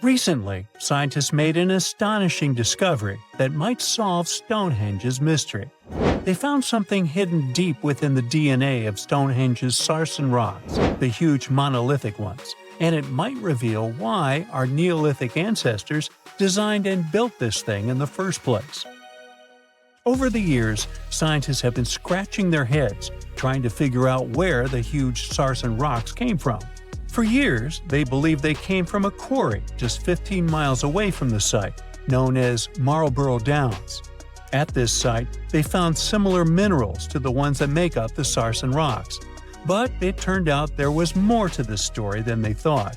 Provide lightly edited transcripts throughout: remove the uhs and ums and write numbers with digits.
Recently, scientists made an astonishing discovery that might solve Stonehenge's mystery. They found something hidden deep within the DNA of Stonehenge's sarsen rocks, the huge monolithic ones, and it might reveal why our Neolithic ancestors designed and built this thing in the first place. Over the years, scientists have been scratching their heads trying to figure out where the huge sarsen rocks came from. For years, they believed they came from a quarry just 15 miles away from the site, known as Marlborough Downs. At this site, they found similar minerals to the ones that make up the sarsen rocks, but it turned out there was more to this story than they thought.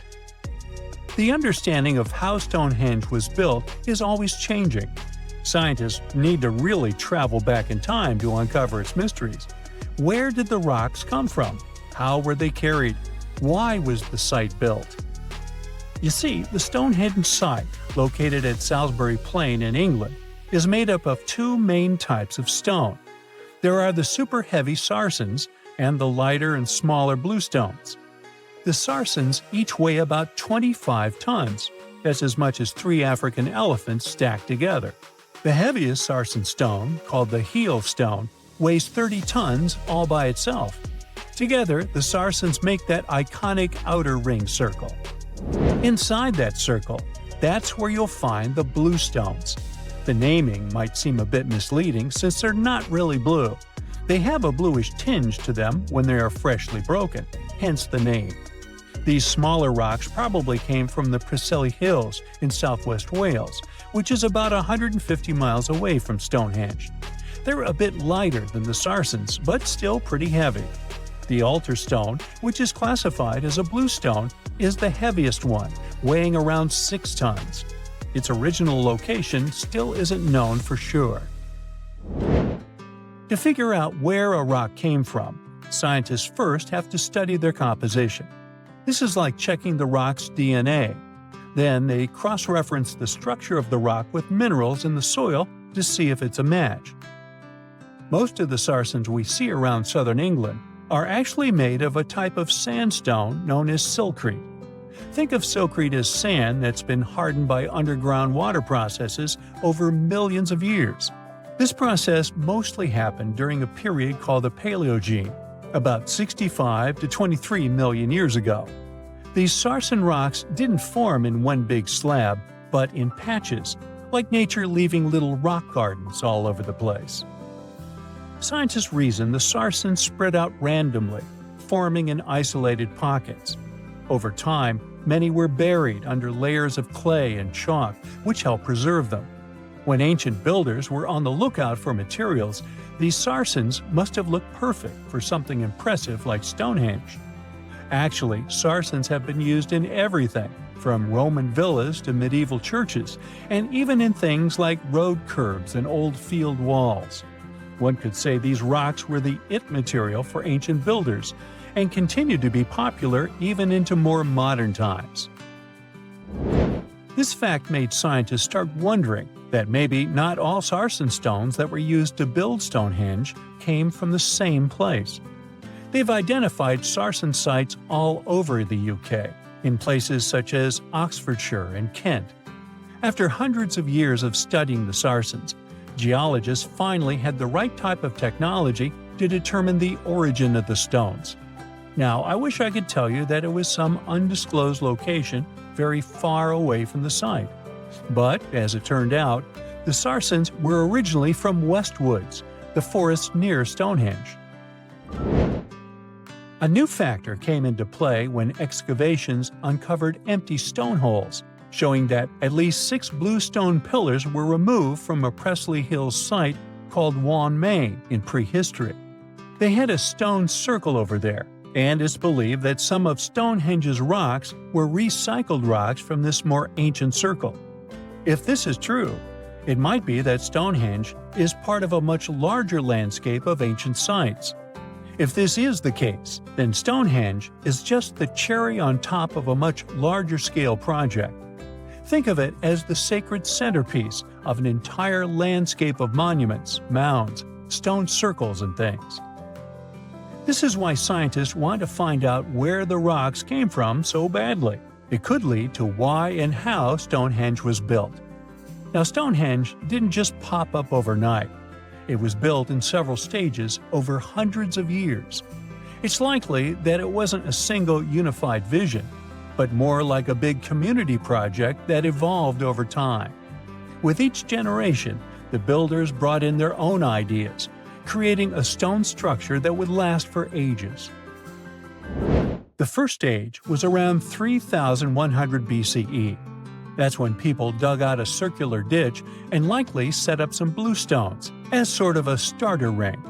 The understanding of how Stonehenge was built is always changing. Scientists need to really travel back in time to uncover its mysteries. Where did the rocks come from? How were they carried? Why was the site built? You see, the Stonehenge site, located at Salisbury Plain in England, is made up of two main types of stone. There are the super heavy sarsens and the lighter and smaller bluestones. The sarsens each weigh about 25 tons. That's as much as 3 African elephants stacked together. The heaviest sarsen stone, called the heel stone, weighs 30 tons all by itself. Together, the sarsens make that iconic outer ring circle. Inside that circle, that's where you'll find the bluestones. The naming might seem a bit misleading since they're not really blue. They have a bluish tinge to them when they are freshly broken, hence the name. These smaller rocks probably came from the Preseli Hills in southwest Wales, which is about 150 miles away from Stonehenge. They're a bit lighter than the sarsens, but still pretty heavy. The altar stone, which is classified as a bluestone, is the heaviest one, weighing around 6 tons. Its original location still isn't known for sure. To figure out where a rock came from, scientists first have to study their composition. This is like checking the rock's DNA. Then they cross-reference the structure of the rock with minerals in the soil to see if it's a match. Most of the sarsens we see around southern England are actually made of a type of sandstone known as silcrete. Think of silcrete as sand that's been hardened by underground water processes over millions of years. This process mostly happened during a period called the Paleogene, about 65 to 23 million years ago. These sarsen rocks didn't form in one big slab, but in patches, like nature leaving little rock gardens all over the place. Scientists reason the sarsens spread out randomly, forming in isolated pockets. Over time, many were buried under layers of clay and chalk, which helped preserve them. When ancient builders were on the lookout for materials, these sarsens must have looked perfect for something impressive like Stonehenge. Actually, sarsens have been used in everything, from Roman villas to medieval churches, and even in things like road curbs and old field walls. One could say these rocks were the it material for ancient builders, and continue to be popular even into more modern times. This fact made scientists start wondering that maybe not all sarsen stones that were used to build Stonehenge came from the same place. They've identified sarsen sites all over the UK, in places such as Oxfordshire and Kent. After hundreds of years of studying the sarsens, geologists finally had the right type of technology to determine the origin of the stones. Now, I wish I could tell you that it was some undisclosed location very far away from the site. But, as it turned out, the sarsens were originally from Westwoods, the forest near Stonehenge. A new factor came into play when excavations uncovered empty stone holes, showing that at least 6 bluestone pillars were removed from a Preseli Hills site called Wan Main in prehistory. They had a stone circle over there, and it's believed that some of Stonehenge's rocks were recycled rocks from this more ancient circle. If this is true, it might be that Stonehenge is part of a much larger landscape of ancient sites. If this is the case, then Stonehenge is just the cherry on top of a much larger scale project. Think of it as the sacred centerpiece of an entire landscape of monuments, mounds, stone circles, and things. This is why scientists want to find out where the rocks came from so badly. It could lead to why and how Stonehenge was built. Now, Stonehenge didn't just pop up overnight. It was built in several stages over hundreds of years. It's likely that it wasn't a single unified vision, but more like a big community project that evolved over time. With each generation, the builders brought in their own ideas, creating a stone structure that would last for ages. The first stage was around 3100 BCE. That's when people dug out a circular ditch and likely set up some bluestones as sort of a starter ring.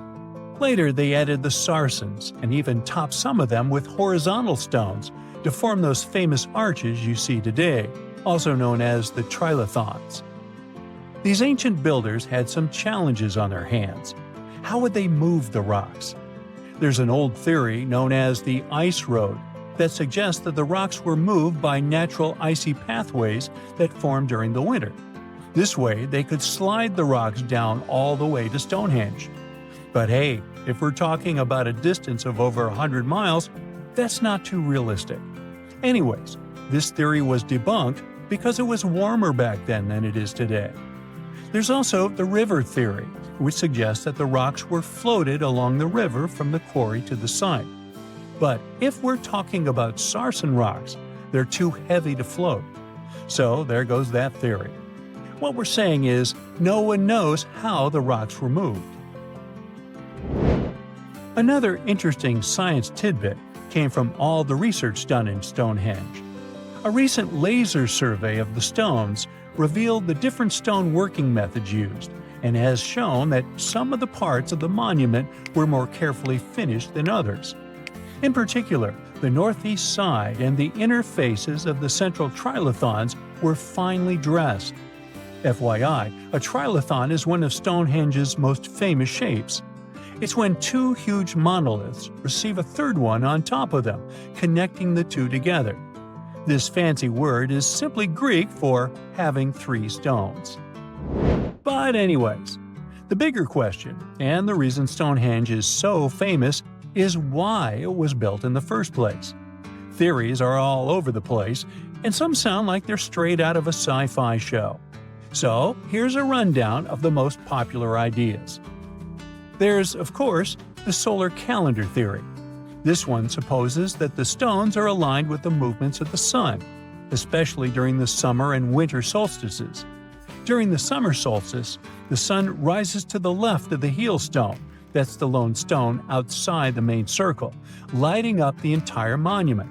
Later, they added the Sarsens and even topped some of them with horizontal stones to form those famous arches you see today, also known as the trilithons. These ancient builders had some challenges on their hands. How would they move the rocks? There's an old theory known as the ice road that suggests that the rocks were moved by natural icy pathways that formed during the winter. This way, they could slide the rocks down all the way to Stonehenge. But hey, if we're talking about a distance of over 100 miles, that's not too realistic. Anyways, this theory was debunked because it was warmer back then than it is today. There's also the river theory, which suggests that the rocks were floated along the river from the quarry to the site. But if we're talking about Sarsen rocks, they're too heavy to float. So there goes that theory. What we're saying is, no one knows how the rocks were moved. Another interesting science tidbit came from all the research done in Stonehenge. A recent laser survey of the stones revealed the different stone working methods used, and has shown that some of the parts of the monument were more carefully finished than others. In particular, the northeast side and the inner faces of the central trilithons were finely dressed. FYI, a trilithon is one of Stonehenge's most famous shapes. It's when two huge monoliths receive a third one on top of them, connecting the two together. This fancy word is simply Greek for having three stones. But anyways, the bigger question, and the reason Stonehenge is so famous, is why it was built in the first place. Theories are all over the place, and some sound like they're straight out of a sci-fi show. So here's a rundown of the most popular ideas. There's, of course, the solar calendar theory. This one supposes that the stones are aligned with the movements of the sun, especially during the summer and winter solstices. During the summer solstice, the sun rises to the left of the heel stone, that's the lone stone outside the main circle, lighting up the entire monument.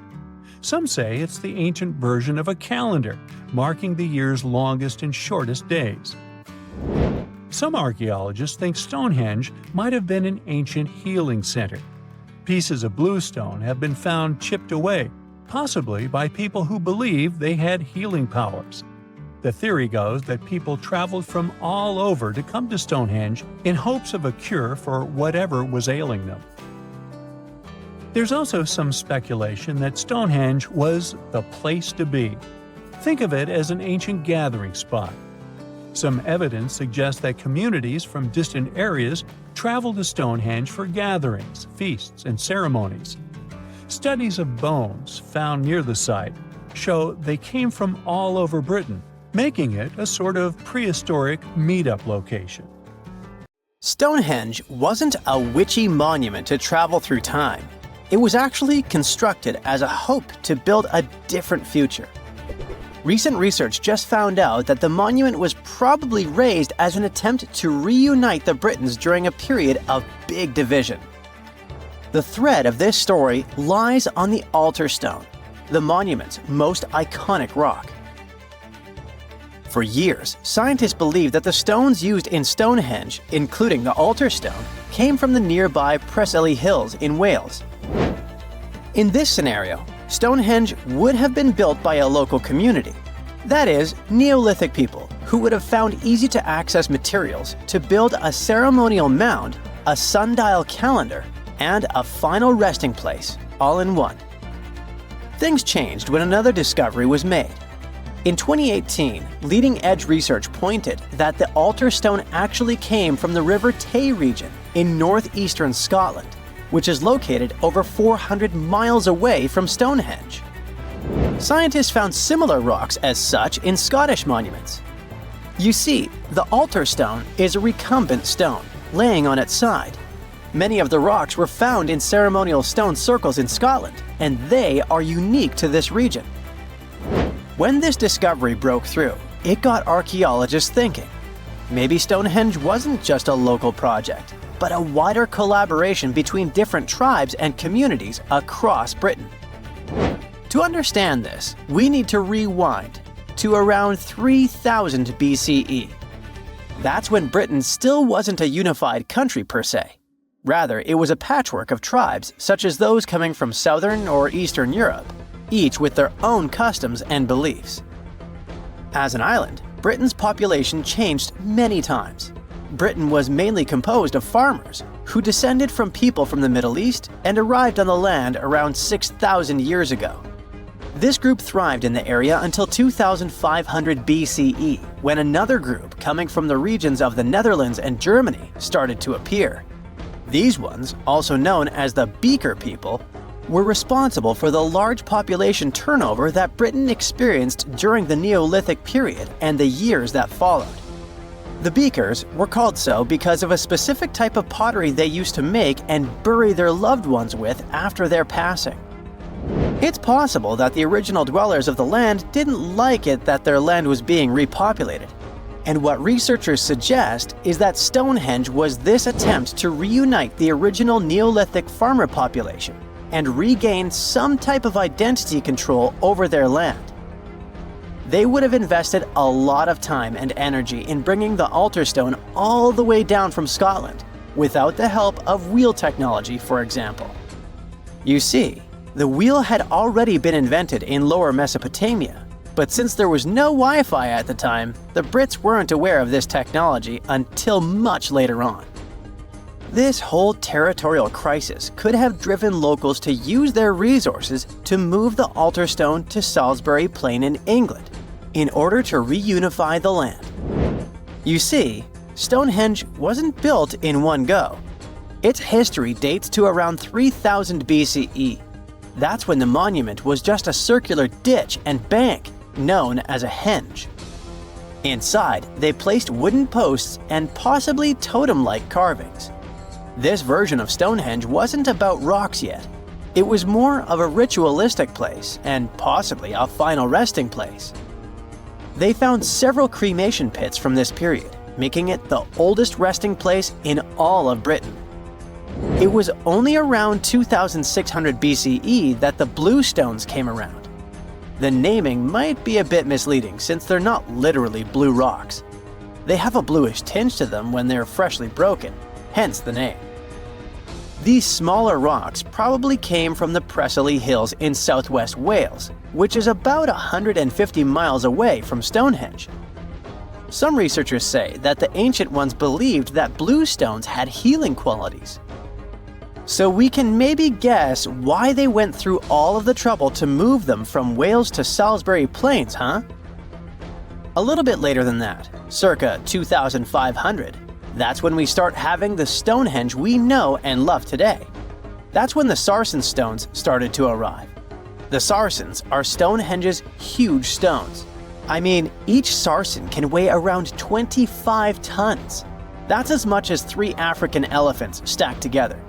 Some say it's the ancient version of a calendar, marking the year's longest and shortest days. Some archaeologists think Stonehenge might have been an ancient healing center. Pieces of bluestone have been found chipped away, possibly by people who believed they had healing powers. The theory goes that people traveled from all over to come to Stonehenge in hopes of a cure for whatever was ailing them. There's also some speculation that Stonehenge was the place to be. Think of it as an ancient gathering spot. Some evidence suggests that communities from distant areas traveled to Stonehenge for gatherings, feasts, and ceremonies. Studies of bones found near the site show they came from all over Britain, making it a sort of prehistoric meetup location. Stonehenge wasn't a witchy monument to travel through time. It was actually constructed as a hope to build a different future. Recent research just found out that the monument was probably raised as an attempt to reunite the Britons during a period of big division. The thread of this story lies on the altar stone, the monument's most iconic rock. For years, scientists believed that the stones used in Stonehenge, including the altar stone, came from the nearby Preseli Hills in Wales. In this scenario, Stonehenge would have been built by a local community, that is, Neolithic people who would have found easy-to-access materials to build a ceremonial mound, a sundial calendar, and a final resting place, all in one. Things changed when another discovery was made. In 2018, leading-edge research pointed that the altar stone actually came from the River Tay region in northeastern Scotland, which is located over 400 miles away from Stonehenge. Scientists found similar rocks as such in Scottish monuments. You see, the altar stone is a recumbent stone, laying on its side. Many of the rocks were found in ceremonial stone circles in Scotland, and they are unique to this region. When this discovery broke through, it got archaeologists thinking. Maybe Stonehenge wasn't just a local project, but a wider collaboration between different tribes and communities across Britain. To understand this, we need to rewind to around 3000 BCE. That's when Britain still wasn't a unified country per se. Rather, it was a patchwork of tribes such as those coming from southern or eastern Europe, each with their own customs and beliefs. As an island, Britain's population changed many times. Britain was mainly composed of farmers who descended from people from the Middle East and arrived on the land around 6,000 years ago. This group thrived in the area until 2500 BCE, when another group coming from the regions of the Netherlands and Germany started to appear. These ones, also known as the Beaker people, were responsible for the large population turnover that Britain experienced during the Neolithic period and the years that followed. The Beakers were called so because of a specific type of pottery they used to make and bury their loved ones with after their passing. It's possible that the original dwellers of the land didn't like it that their land was being repopulated. And what researchers suggest is that Stonehenge was this attempt to reunite the original Neolithic farmer population and regain some type of identity control over their land. They would have invested a lot of time and energy in bringing the altar stone all the way down from Scotland, without the help of wheel technology, for example. You see, the wheel had already been invented in Lower Mesopotamia, but since there was no Wi-Fi at the time, the Brits weren't aware of this technology until much later on. This whole territorial crisis could have driven locals to use their resources to move the altar stone to Salisbury Plain in England, in order to reunify the land. You see, Stonehenge wasn't built in one go. Its history dates to around 3000 BCE. That's when the monument was just a circular ditch and bank, known as a henge. Inside, they placed wooden posts and possibly totem-like carvings. This version of Stonehenge wasn't about rocks yet. It was more of a ritualistic place and possibly a final resting place. They found several cremation pits from this period, making it the oldest resting place in all of Britain. It was only around 2600 BCE that the blue stones came around. The naming might be a bit misleading since they're not literally blue rocks. They have a bluish tinge to them when they're freshly broken, hence the name. These smaller rocks probably came from the Preseli Hills in southwest Wales, which is about 150 miles away from Stonehenge. Some researchers say that the ancient ones believed that blue stones had healing qualities. So we can maybe guess why they went through all of the trouble to move them from Wales to Salisbury Plains, huh? A little bit later than that, circa 2500, that's when we start having the Stonehenge we know and love today. That's when the Sarsen stones started to arrive. The Sarsens are Stonehenge's huge stones. I mean, each Sarsen can weigh around 25 tons. That's as much as 3 African elephants stacked together.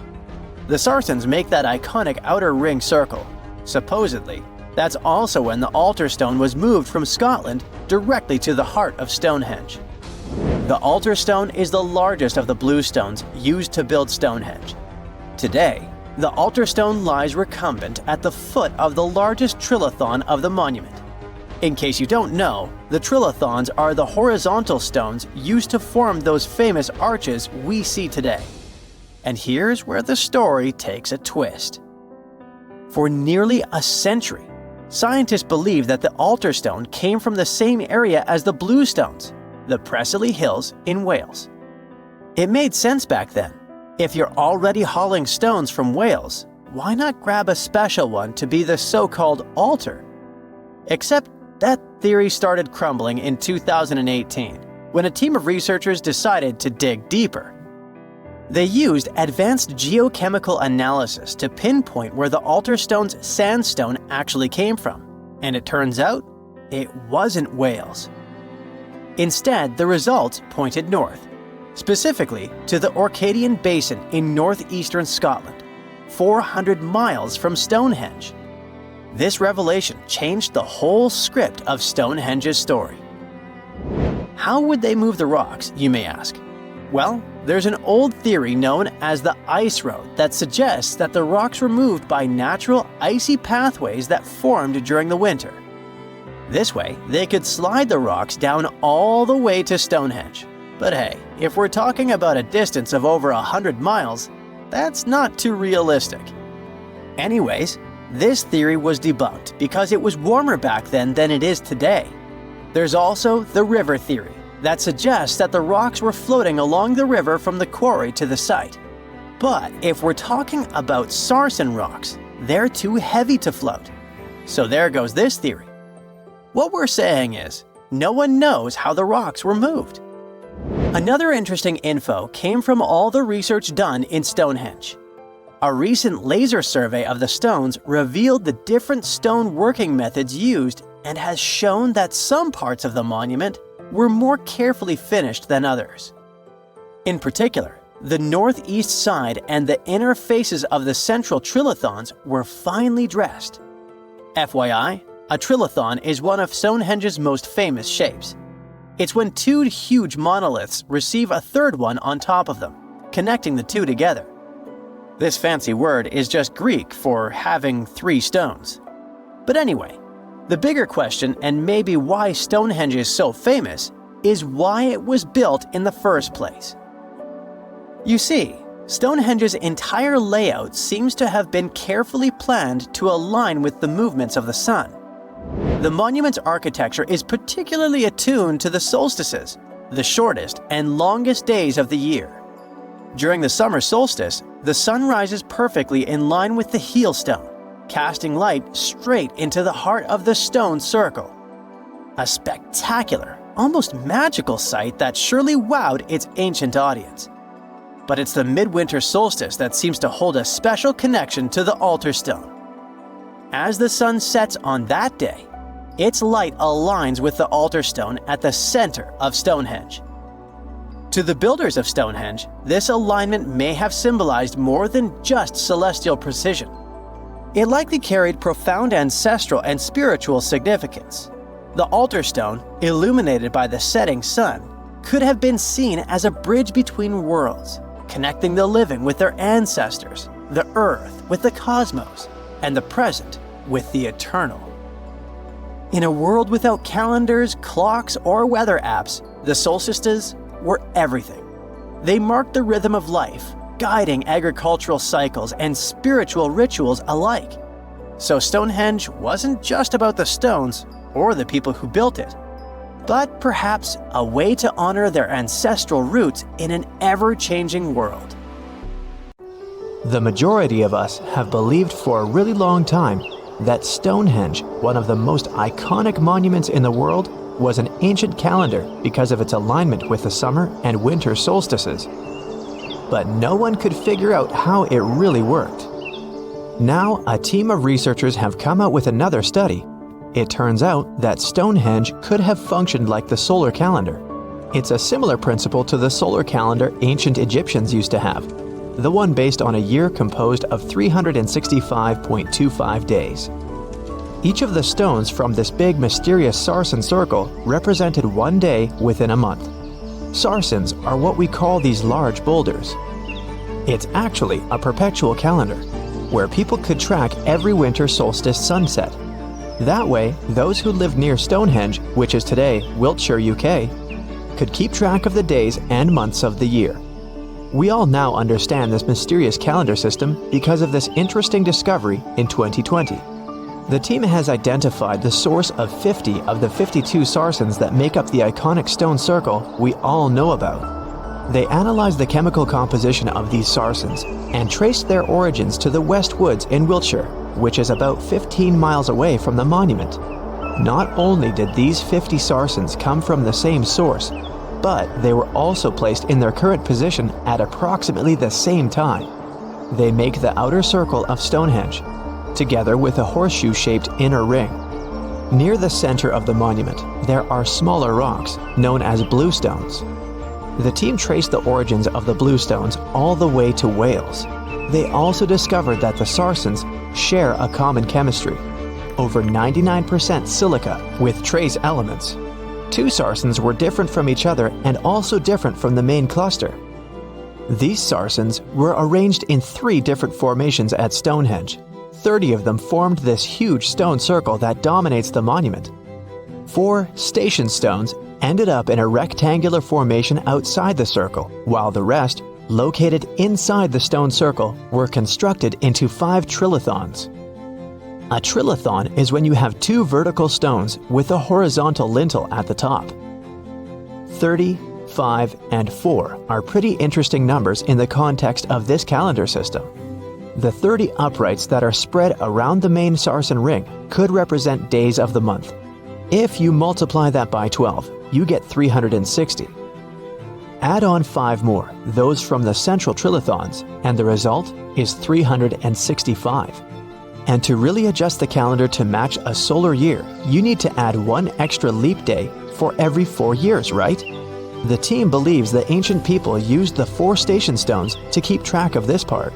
The Sarsens make that iconic outer ring circle. Supposedly, that's also when the altar stone was moved from Scotland directly to the heart of Stonehenge. The altar stone is the largest of the blue stones used to build Stonehenge. Today, the altar stone lies recumbent at the foot of the largest trilithon of the monument. In case you don't know, the trilithons are the horizontal stones used to form those famous arches we see today. And here's where the story takes a twist. For nearly a century, scientists believe that the altar stone came from the same area as the blue stones, the Preseli Hills in Wales. It made sense back then. If you're already hauling stones from Wales, why not grab a special one to be the so-called altar? Except that theory started crumbling in 2018, when a team of researchers decided to dig deeper. They used advanced geochemical analysis to pinpoint where the altar stone's sandstone actually came from, And it turns out, it wasn't Wales. Instead, the results pointed north, specifically to the Orcadian Basin in northeastern Scotland, 400 miles from Stonehenge. This revelation changed the whole script of Stonehenge's story. How would they move the rocks, you may ask? Well, there's an old theory known as the ice road that suggests that the rocks were moved by natural icy pathways that formed during the winter. This way, they could slide the rocks down all the way to Stonehenge. But hey, if we're talking about a distance of over 100 miles, that's not too realistic. Anyways, this theory was debunked because it was warmer back then than it is today. There's also the river theory that suggests that the rocks were floating along the river from the quarry to the site. But if we're talking about sarsen rocks, they're too heavy to float. So there goes this theory. What we're saying is, no one knows how the rocks were moved. Another interesting info came from all the research done in Stonehenge. A recent laser survey of the stones revealed the different stone working methods used and has shown that some parts of the monument were more carefully finished than others. In particular, the northeast side and the inner faces of the central trilithons were finely dressed. FYI, a trilithon is one of Stonehenge's most famous shapes. It's when two huge monoliths receive a third one on top of them, connecting the two together. This fancy word is just Greek for having three stones. But anyway, the bigger question, and maybe why Stonehenge is so famous, is why it was built in the first place. You see, Stonehenge's entire layout seems to have been carefully planned to align with the movements of the sun. The monument's architecture is particularly attuned to the solstices, the shortest and longest days of the year. During the summer solstice, the sun rises perfectly in line with the heel stone, casting light straight into the heart of the stone circle. A spectacular, almost magical sight that surely wowed its ancient audience. But it's the midwinter solstice that seems to hold a special connection to the altar stone. As the sun sets on that day, its light aligns with the altar stone at the center of Stonehenge. To the builders of Stonehenge, this alignment may have symbolized more than just celestial precision. It likely carried profound ancestral and spiritual significance. The altar stone, illuminated by the setting sun, could have been seen as a bridge between worlds, connecting the living with their ancestors, the earth with the cosmos, and the present with the eternal. In a world without calendars, clocks, or weather apps, the solstices were everything. They marked the rhythm of life, guiding agricultural cycles and spiritual rituals alike. So Stonehenge wasn't just about the stones or the people who built it, but perhaps a way to honor their ancestral roots in an ever-changing world. The majority of us have believed for a really long time that Stonehenge, one of the most iconic monuments in the world, was an ancient calendar because of its alignment with the summer and winter solstices. But no one could figure out how it really worked. Now, a team of researchers have come out with another study. It turns out that Stonehenge could have functioned like the solar calendar. It's a similar principle to the solar calendar ancient Egyptians used to have, the one based on a year composed of 365.25 days. Each of the stones from this big mysterious sarsen circle represented one day within a month. Sarsens are what we call these large boulders. It's actually a perpetual calendar, where people could track every winter solstice sunset. That way, those who lived near Stonehenge, which is today Wiltshire, UK, could keep track of the days and months of the year. We all now understand this mysterious calendar system because of this interesting discovery in 2020. The team has identified the source of 50 of the 52 sarsens that make up the iconic stone circle we all know about. They analyzed the chemical composition of these sarsens and traced their origins to the West Woods in Wiltshire, which is about 15 miles away from the monument. Not only did these 50 sarsens come from the same source, but they were also placed in their current position at approximately the same time. They make the outer circle of Stonehenge, together with a horseshoe-shaped inner ring. Near the center of the monument, there are smaller rocks known as bluestones. The team traced the origins of the bluestones all the way to Wales. They also discovered that the Sarsens share a common chemistry, over 99% silica with trace elements. Two Sarsens were different from each other and also different from the main cluster. These Sarsens were arranged in 3 different formations at Stonehenge. 30 of them formed this huge stone circle that dominates the monument. 4 station stones ended up in a rectangular formation outside the circle, while the rest, located inside the stone circle, were constructed into 5 trilithons. A trilithon is when you have 2 vertical stones with a horizontal lintel at the top. 30, 5, and 4 are pretty interesting numbers in the context of this calendar system. The 30 uprights that are spread around the main Sarsen ring could represent days of the month. If you multiply that by 12, you get 360. Add on 5 more, those from the central trilithons, and the result is 365. And to really adjust the calendar to match a solar year, you need to add 1 extra leap day for every 4 years, right? The team believes the ancient people used the 4 station stones to keep track of this part.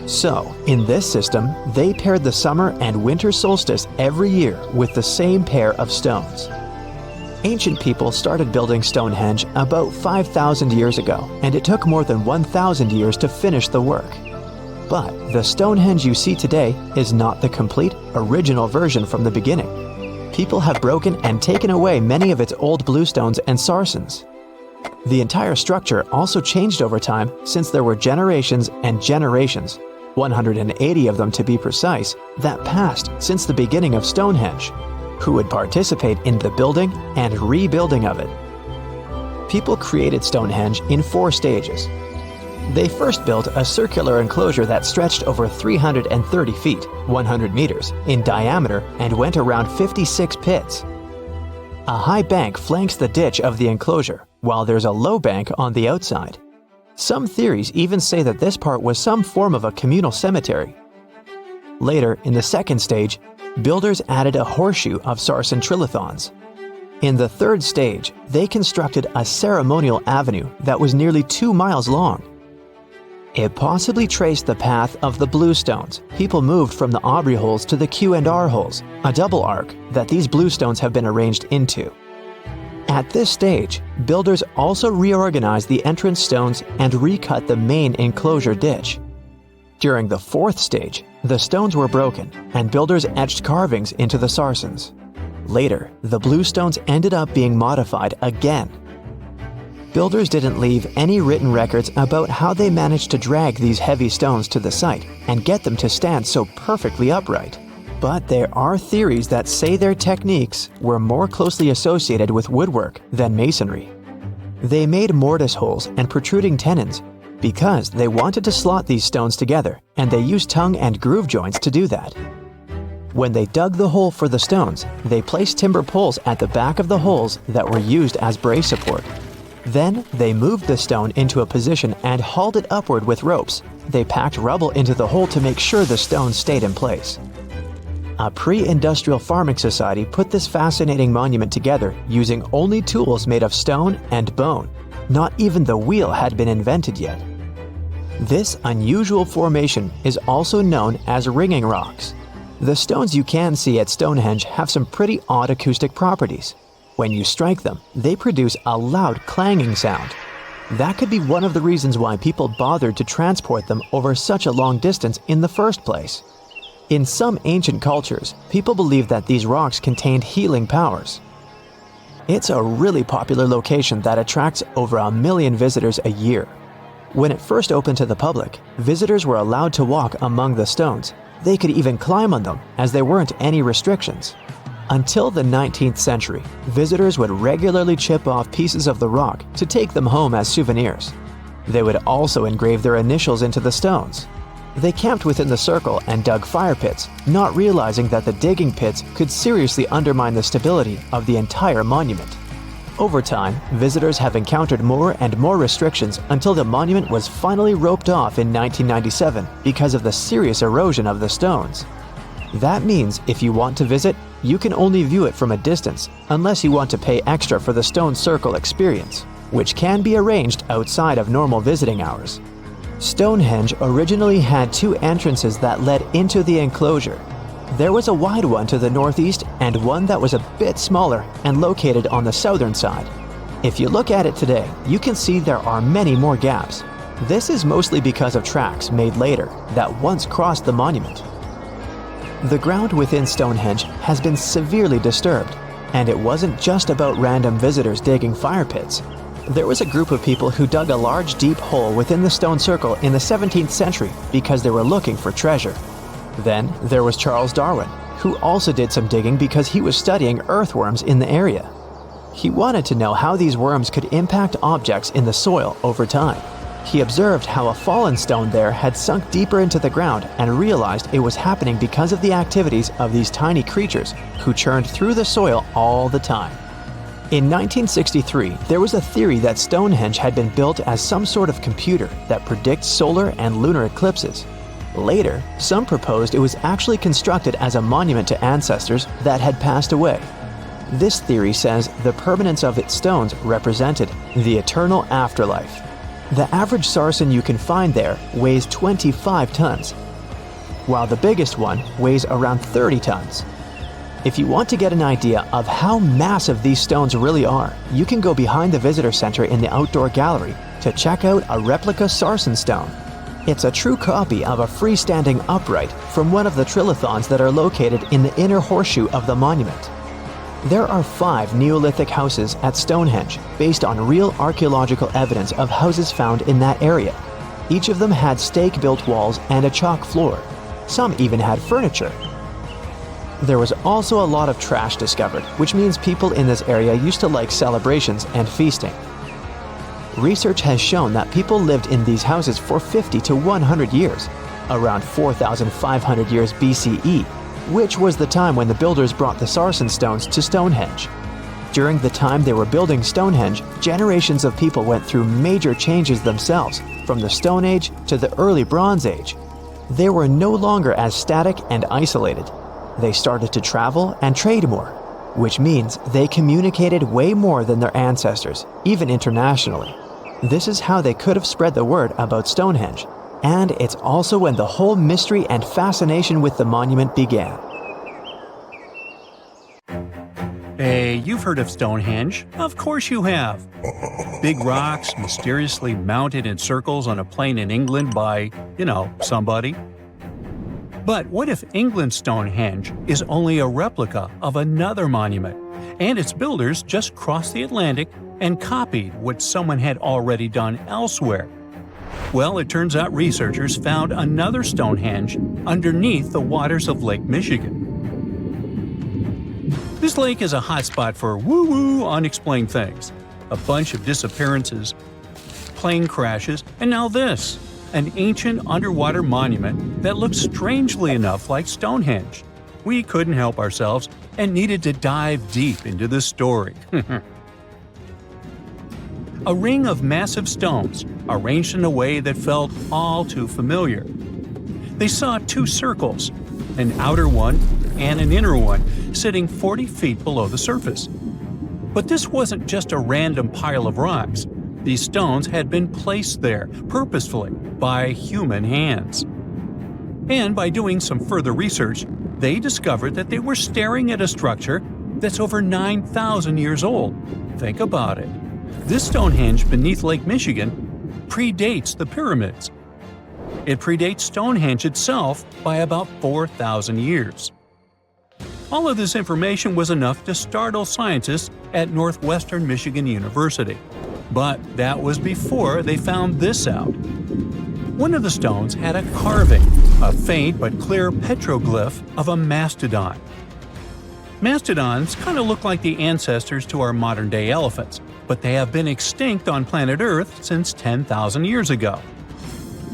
So, in this system, they paired the summer and winter solstice every year with the same pair of stones. Ancient people started building Stonehenge about 5,000 years ago, and it took more than 1,000 years to finish the work. But the Stonehenge you see today is not the complete, original version from the beginning. People have broken and taken away many of its old bluestones and Sarsens. The entire structure also changed over time since there were generations and generations, 180 of them to be precise, that passed since the beginning of Stonehenge, who would participate in the building and rebuilding of it. People created Stonehenge in 4 stages. They first built a circular enclosure that stretched over 330 feet, 100 meters, in diameter and went around 56 pits. A high bank flanks the ditch of the enclosure, while there's a low bank on the outside. Some theories even say that this part was some form of a communal cemetery. Later, in the second stage, builders added a horseshoe of Sarsen trilithons. In the third stage, they constructed a ceremonial avenue that was nearly 2 miles long. It possibly traced the path of the bluestones. People moved from the Aubrey holes to the Q&R holes, a double arc that these bluestones have been arranged into. At this stage, builders also reorganized the entrance stones and recut the main enclosure ditch. During the fourth stage, the stones were broken and builders etched carvings into the Sarsens. Later, the bluestones ended up being modified again. Builders didn't leave any written records about how they managed to drag these heavy stones to the site and get them to stand so perfectly upright. But there are theories that say their techniques were more closely associated with woodwork than masonry. They made mortise holes and protruding tenons because they wanted to slot these stones together, and they used tongue and groove joints to do that. When they dug the hole for the stones, they placed timber poles at the back of the holes that were used as brace support. Then they moved the stone into a position and hauled it upward with ropes. They packed rubble into the hole to make sure the stone stayed in place. A pre-industrial farming society put this fascinating monument together using only tools made of stone and bone. Not even the wheel had been invented yet. This unusual formation is also known as ringing rocks. The stones you can see at Stonehenge have some pretty odd acoustic properties. When you strike them, they produce a loud clanging sound. That could be one of the reasons why people bothered to transport them over such a long distance in the first place. In some ancient cultures, people believed that these rocks contained healing powers. It's a really popular location that attracts over 1 million visitors a year. When it first opened to the public, visitors were allowed to walk among the stones. They could even climb on them, as there weren't any restrictions. Until the 19th century, visitors would regularly chip off pieces of the rock to take them home as souvenirs. They would also engrave their initials into the stones. They camped within the circle and dug fire pits, not realizing that the digging pits could seriously undermine the stability of the entire monument. Over time, visitors have encountered more and more restrictions until the monument was finally roped off in 1997 because of the serious erosion of the stones. That means if you want to visit, You can only view it from a distance unless you want to pay extra for the stone circle experience, which can be arranged outside of normal visiting hours. Stonehenge originally had 2 entrances that led into the enclosure. There was a wide one to the northeast and one that was a bit smaller and located on the southern side. If you look at it today, you can see there are many more gaps. This is mostly because of tracks made later that once crossed the monument. The ground within Stonehenge has been severely disturbed, and it wasn't just about random visitors digging fire pits. There was a group of people who dug a large deep hole within the stone circle in the 17th century because they were looking for treasure. Then there was Charles Darwin, who also did some digging because he was studying earthworms in the area. He wanted to know how these worms could impact objects in the soil over time. He observed how a fallen stone there had sunk deeper into the ground and realized it was happening because of the activities of these tiny creatures who churned through the soil all the time. In 1963, there was a theory that Stonehenge had been built as some sort of computer that predicts solar and lunar eclipses. Later, some proposed it was actually constructed as a monument to ancestors that had passed away. This theory says the permanence of its stones represented the eternal afterlife. The average sarsen you can find there weighs 25 tons, while the biggest one weighs around 30 tons. If you want to get an idea of how massive these stones really are, you can go behind the visitor center in the outdoor gallery to check out a replica sarsen stone. It's a true copy of a freestanding upright from one of the trilithons that are located in the inner horseshoe of the monument. There are 5 Neolithic houses at Stonehenge based on real archaeological evidence of houses found in that area. Each of them had stake-built walls and a chalk floor. Some even had furniture. There was also a lot of trash discovered, which means people in this area used to like celebrations and feasting. Research has shown that people lived in these houses for 50 to 100 years, around 4,500 years BCE, which was the time when the builders brought the sarsen stones to Stonehenge. During the time they were building Stonehenge, generations of people went through major changes themselves, from the Stone Age to the early Bronze Age. They were no longer as static and isolated. They started to travel and trade more, which means they communicated way more than their ancestors, even internationally. This is how they could have spread the word about Stonehenge, and it's also when the whole mystery and fascination with the monument began. Hey, you've heard of Stonehenge. Of course you have. Big rocks mysteriously mounted in circles on a plain in England by, somebody. But what if England's Stonehenge is only a replica of another monument, and its builders just crossed the Atlantic and copied what someone had already done elsewhere? Well, it turns out researchers found another Stonehenge underneath the waters of Lake Michigan. This lake is a hotspot for woo-woo unexplained things. A bunch of disappearances, plane crashes, and now this. An ancient underwater monument that looks strangely enough like Stonehenge. We couldn't help ourselves and needed to dive deep into the story. A ring of massive stones, arranged in a way that felt all too familiar. They saw 2 circles, an outer one and an inner one, sitting 40 feet below the surface. But this wasn't just a random pile of rocks. These stones had been placed there, purposefully, by human hands. And by doing some further research, they discovered that they were staring at a structure that's over 9,000 years old. Think about it. This Stonehenge beneath Lake Michigan predates the pyramids. It predates Stonehenge itself by about 4,000 years. All of this information was enough to startle scientists at Northwestern Michigan University. But that was before they found this out. One of the stones had a carving, a faint but clear petroglyph of a mastodon. Mastodons kind of look like the ancestors to our modern-day elephants, but they have been extinct on planet Earth since 10,000 years ago.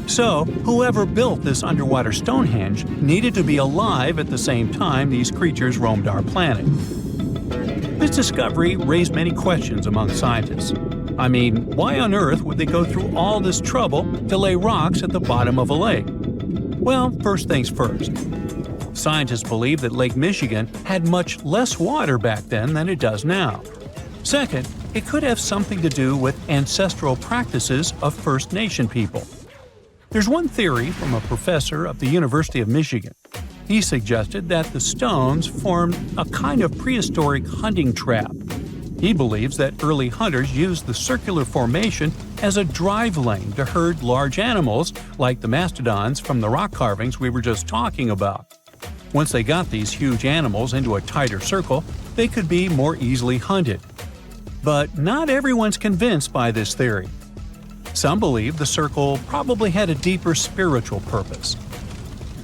So, whoever built this underwater Stonehenge needed to be alive at the same time these creatures roamed our planet. This discovery raised many questions among scientists. I mean, why on earth would they go through all this trouble to lay rocks at the bottom of a lake? Well, first things first. Scientists believe that Lake Michigan had much less water back then than it does now. Second, it could have something to do with ancestral practices of First Nation people. There's one theory from a professor of the University of Michigan. He suggested that the stones formed a kind of prehistoric hunting trap. He believes that early hunters used the circular formation as a drive lane to herd large animals like the mastodons from the rock carvings we were just talking about. Once they got these huge animals into a tighter circle, they could be more easily hunted. But not everyone's convinced by this theory. Some believe the circle probably had a deeper spiritual purpose.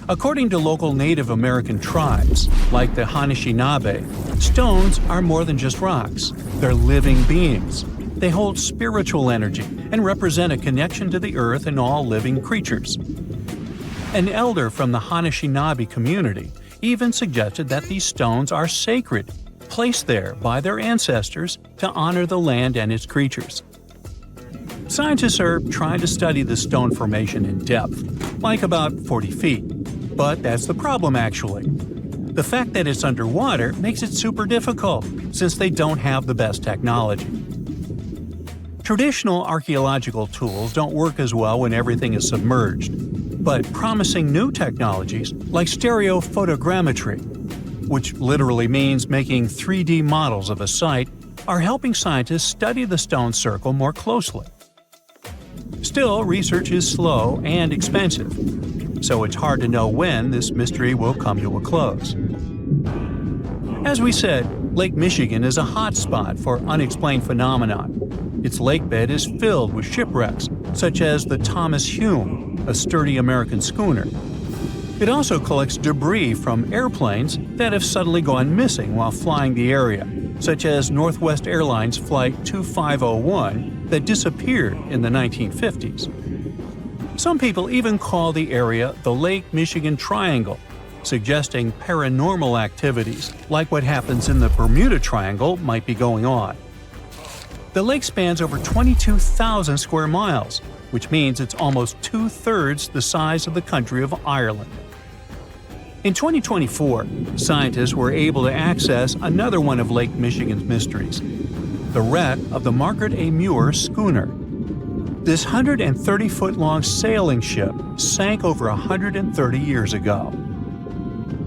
According to local Native American tribes, like the Anishinaabe, stones are more than just rocks. They're living beings. They hold spiritual energy and represent a connection to the earth and all living creatures. An elder from the Anishinaabe community even suggested that these stones are sacred, placed there by their ancestors to honor the land and its creatures. Scientists are trying to study the stone formation in depth, like about 40 feet. But that's the problem, actually. The fact that it's underwater makes it super difficult, since they don't have the best technology. Traditional archaeological tools don't work as well when everything is submerged, but promising new technologies like stereophotogrammetry, which literally means making 3D models of a site, are helping scientists study the stone circle more closely. Still, research is slow and expensive, so it's hard to know when this mystery will come to a close. As we said, Lake Michigan is a hot spot for unexplained phenomena. Its lakebed is filled with shipwrecks, such as the Thomas Hume, a sturdy American schooner. It also collects debris from airplanes that have suddenly gone missing while flying the area, such as Northwest Airlines Flight 2501 that disappeared in the 1950s. Some people even call the area the Lake Michigan Triangle, suggesting paranormal activities like what happens in the Bermuda Triangle might be going on. The lake spans over 22,000 square miles, which means it's almost two-thirds the size of the country of Ireland. In 2024, scientists were able to access another one of Lake Michigan's mysteries, the wreck of the Margaret A. Muir schooner. This 130-foot-long sailing ship sank over 130 years ago.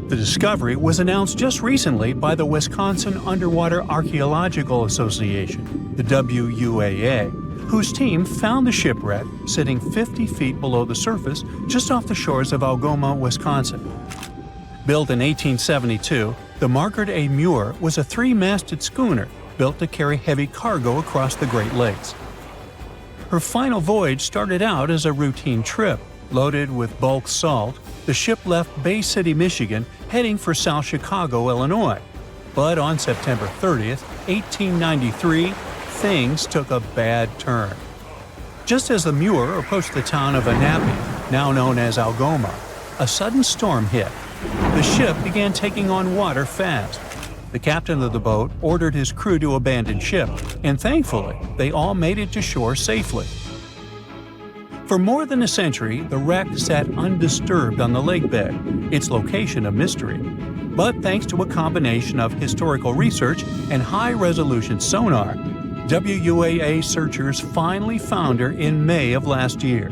The discovery was announced just recently by the Wisconsin Underwater Archaeological Association, the WUAA, whose team found the shipwreck sitting 50 feet below the surface just off the shores of Algoma, Wisconsin. Built in 1872, the Margaret A. Muir was a three-masted schooner built to carry heavy cargo across the Great Lakes. Her final voyage started out as a routine trip. Loaded with bulk salt, the ship left Bay City, Michigan, heading for South Chicago, Illinois. But on September 30th, 1893, things took a bad turn. Just as the Muir approached the town of Annapolis, now known as Algoma, a sudden storm hit. The ship began taking on water fast. The captain of the boat ordered his crew to abandon ship, and thankfully, they all made it to shore safely. For more than a century, the wreck sat undisturbed on the lakebed, its location a mystery. But thanks to a combination of historical research and high-resolution sonar, WUAA searchers finally found her in May of last year.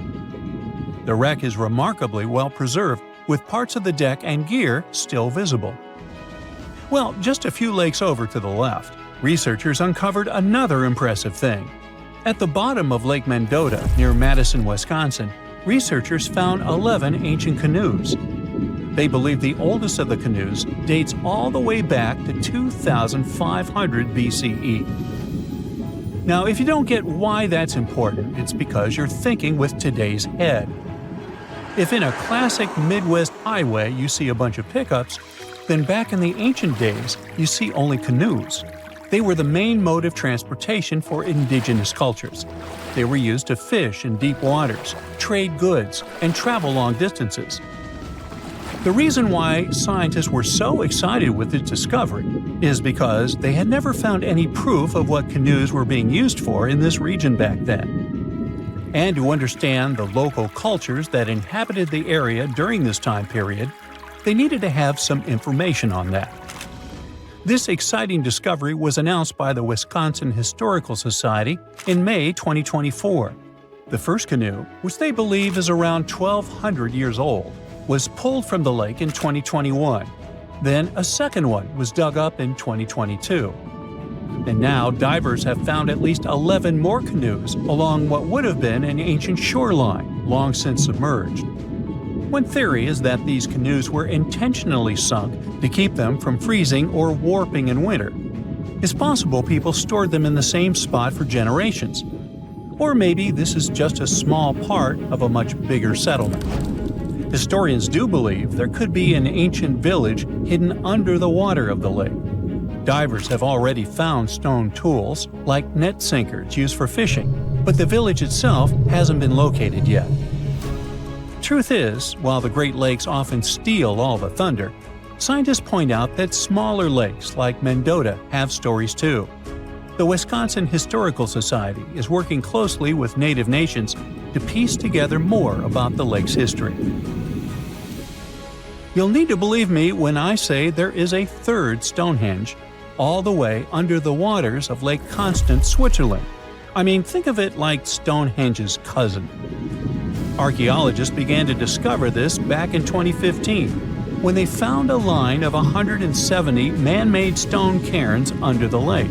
The wreck is remarkably well preserved, with parts of the deck and gear still visible. Well, just a few lakes over to the left, researchers uncovered another impressive thing. At the bottom of Lake Mendota, near Madison, Wisconsin, researchers found 11 ancient canoes. They believe the oldest of the canoes dates all the way back to 2500 BCE. Now, if you don't get why that's important, it's because you're thinking with today's head. If in a classic Midwest highway you see a bunch of pickups, then back in the ancient days you see only canoes. They were the main mode of transportation for indigenous cultures. They were used to fish in deep waters, trade goods, and travel long distances. The reason why scientists were so excited with its discovery is because they had never found any proof of what canoes were being used for in this region back then. And to understand the local cultures that inhabited the area during this time period, they needed to have some information on that. This exciting discovery was announced by the Wisconsin Historical Society in May 2024. The first canoe, which they believe is around 1,200 years old, was pulled from the lake in 2021. Then a second one was dug up in 2022. And now divers have found at least 11 more canoes along what would have been an ancient shoreline, long since submerged. One theory is that these canoes were intentionally sunk to keep them from freezing or warping in winter. It's possible people stored them in the same spot for generations. Or maybe this is just a small part of a much bigger settlement. Historians do believe there could be an ancient village hidden under the water of the lake. Divers have already found stone tools, like net sinkers used for fishing, but the village itself hasn't been located yet. Truth is, while the Great Lakes often steal all the thunder, scientists point out that smaller lakes like Mendota have stories too. The Wisconsin Historical Society is working closely with Native nations to piece together more about the lake's history. You'll need to believe me when I say there is a third Stonehenge, all the way under the waters of Lake Constance, Switzerland. I mean, think of it like Stonehenge's cousin. Archaeologists began to discover this back in 2015, when they found a line of 170 man-made stone cairns under the lake.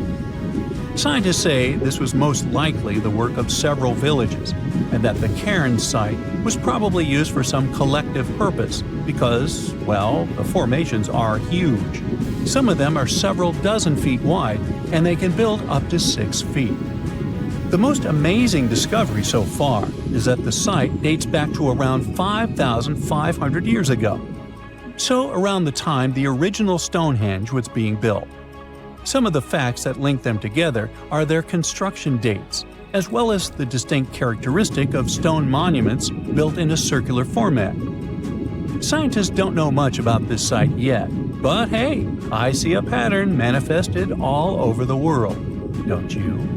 Scientists say this was most likely the work of several villages, and that the cairn site was probably used for some collective purpose because, well, the formations are huge. Some of them are several dozen feet wide, and they can build up to 6 feet. The most amazing discovery so far is that the site dates back to around 5,500 years ago. So around the time the original Stonehenge was being built. Some of the facts that link them together are their construction dates, as well as the distinct characteristic of stone monuments built in a circular format. Scientists don't know much about this site yet, but hey, I see a pattern manifested all over the world, don't you?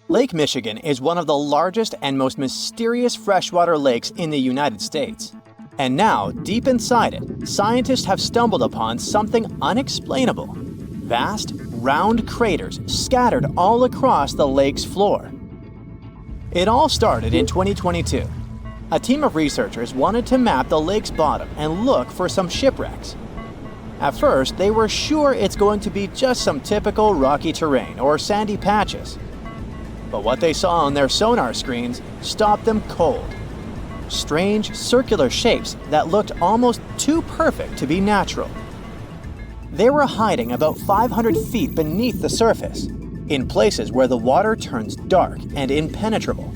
Lake Michigan is one of the largest and most mysterious freshwater lakes in the United States. And now, deep inside it, scientists have stumbled upon something unexplainable. Vast, round craters scattered all across the lake's floor. It all started in 2022. A team of researchers wanted to map the lake's bottom and look for some shipwrecks. At first, they were sure it's going to be just some typical rocky terrain or sandy patches. But what they saw on their sonar screens stopped them cold. Strange circular shapes that looked almost too perfect to be natural. They were hiding about 500 feet beneath the surface, in places where the water turns dark and impenetrable.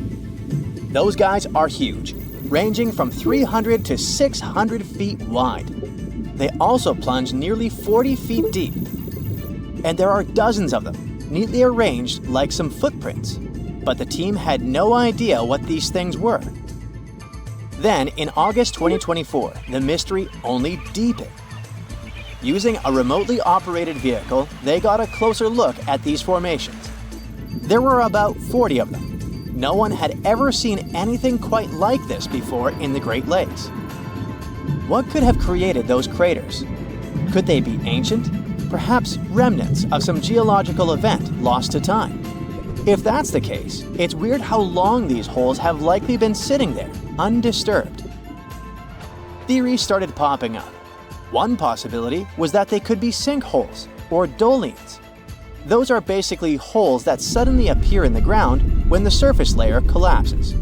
Those guys are huge, ranging from 300 to 600 feet wide. They also plunge nearly 40 feet deep. And there are dozens of them, neatly arranged like some footprints. But the team had no idea what these things were. Then, in August 2024, the mystery only deepened. Using a remotely operated vehicle, they got a closer look at these formations. There were about 40 of them. No one had ever seen anything quite like this before in the Great Lakes. What could have created those craters? Could they be ancient? Perhaps remnants of some geological event lost to time? If that's the case, it's weird how long these holes have likely been sitting there, undisturbed. Theories started popping up. One possibility was that they could be sinkholes, or dolines. Those are basically holes that suddenly appear in the ground when the surface layer collapses.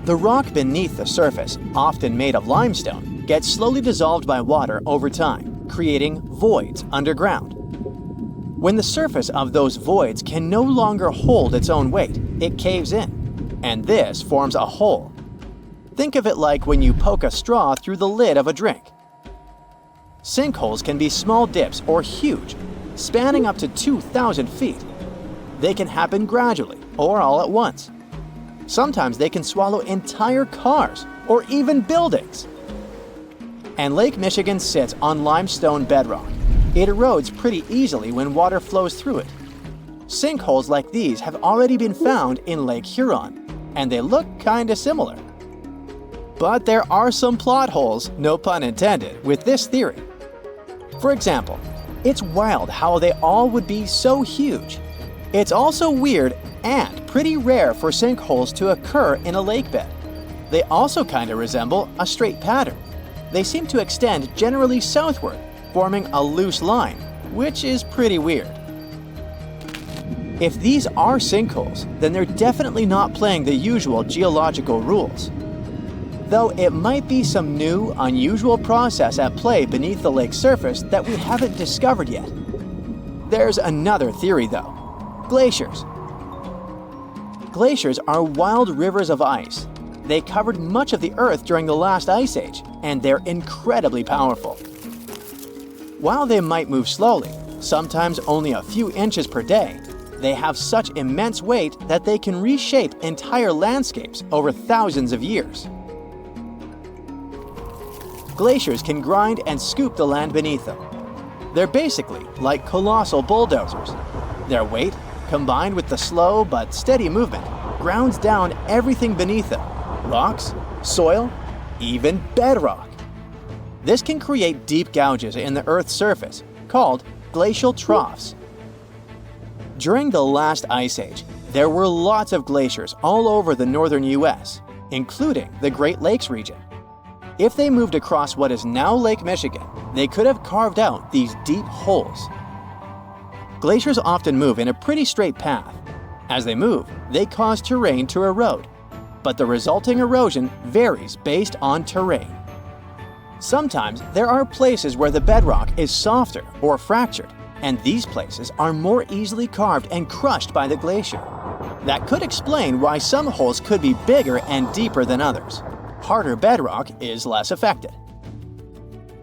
The rock beneath the surface, often made of limestone, gets slowly dissolved by water over time, creating voids underground. When the surface of those voids can no longer hold its own weight, it caves in, and this forms a hole. Think of it like when you poke a straw through the lid of a drink. Sinkholes can be small dips or huge, spanning up to 2,000 feet. They can happen gradually or all at once. Sometimes they can swallow entire cars or even buildings. And Lake Michigan sits on limestone bedrock. It erodes pretty easily when water flows through it. Sinkholes like these have already been found in Lake Huron, and they look kinda similar. But there are some plot holes, no pun intended, with this theory. For example, it's wild how they all would be so huge. It's also weird and pretty rare for sinkholes to occur in a lake bed. They also kind of resemble a straight pattern. They seem to extend generally southward, forming a loose line, which is pretty weird. If these are sinkholes, then they're definitely not playing the usual geological rules. Though it might be some new, unusual process at play beneath the lake's surface that we haven't discovered yet. There's another theory though. Glaciers. Glaciers are wild rivers of ice. They covered much of the Earth during the last ice age, and they're incredibly powerful. While they might move slowly, sometimes only a few inches per day, they have such immense weight that they can reshape entire landscapes over thousands of years. Glaciers can grind and scoop the land beneath them. They're basically like colossal bulldozers. Their weight, combined with the slow but steady movement, grounds down everything beneath them: rocks, soil, even bedrock. This can create deep gouges in the Earth's surface, called glacial troughs. During the last ice age, there were lots of glaciers all over the northern US, including the Great Lakes region. If they moved across what is now Lake Michigan, they could have carved out these deep holes. Glaciers often move in a pretty straight path. As they move, they cause terrain to erode, but the resulting erosion varies based on terrain. Sometimes there are places where the bedrock is softer or fractured, and these places are more easily carved and crushed by the glacier. That could explain why some holes could be bigger and deeper than others. Harder bedrock is less affected.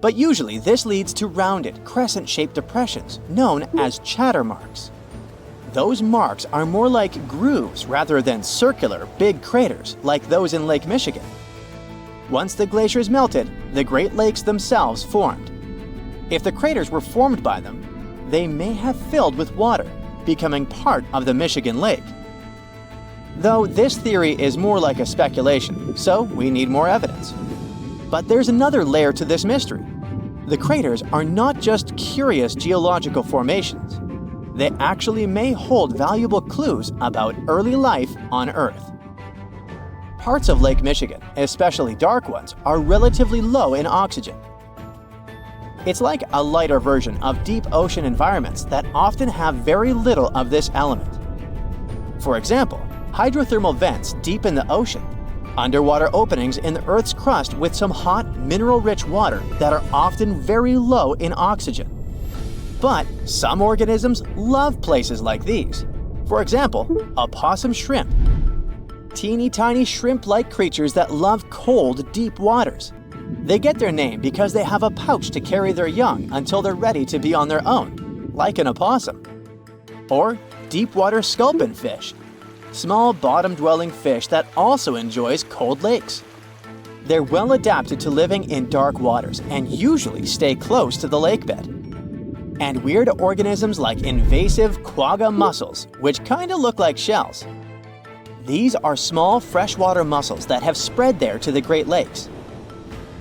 But usually this leads to rounded, crescent-shaped depressions known as chatter marks. Those marks are more like grooves rather than circular, big craters like those in Lake Michigan. Once the glaciers melted, the Great Lakes themselves formed. If the craters were formed by them, they may have filled with water, becoming part of the Michigan Lake. Though this theory is more like a speculation, so we need more evidence. But there's another layer to this mystery. The craters are not just curious geological formations. They actually may hold valuable clues about early life on Earth. Parts of Lake Michigan, especially dark ones, are relatively low in oxygen. It's like a lighter version of deep ocean environments that often have very little of this element. For example, hydrothermal vents deep in the ocean, underwater openings in the Earth's crust with some hot, mineral-rich water that are often very low in oxygen. But some organisms love places like these. For example, opossum shrimp. Teeny tiny shrimp-like creatures that love cold, deep waters. They get their name because they have a pouch to carry their young until they're ready to be on their own, like an opossum. Or deep-water sculpin fish, small bottom-dwelling fish that also enjoys cold lakes. They're well adapted to living in dark waters and usually stay close to the lake bed. And weird organisms like invasive quagga mussels, which kinda look like shells. These are small freshwater mussels that have spread there to the Great Lakes.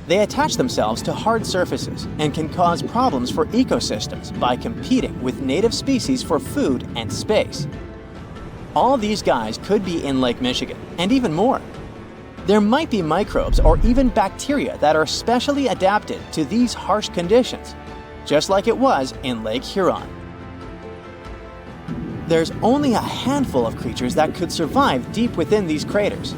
They attach themselves to hard surfaces and can cause problems for ecosystems by competing with native species for food and space. All these guys could be in Lake Michigan, and even more. There might be microbes or even bacteria that are specially adapted to these harsh conditions, just like it was in Lake Huron. There's only a handful of creatures that could survive deep within these craters,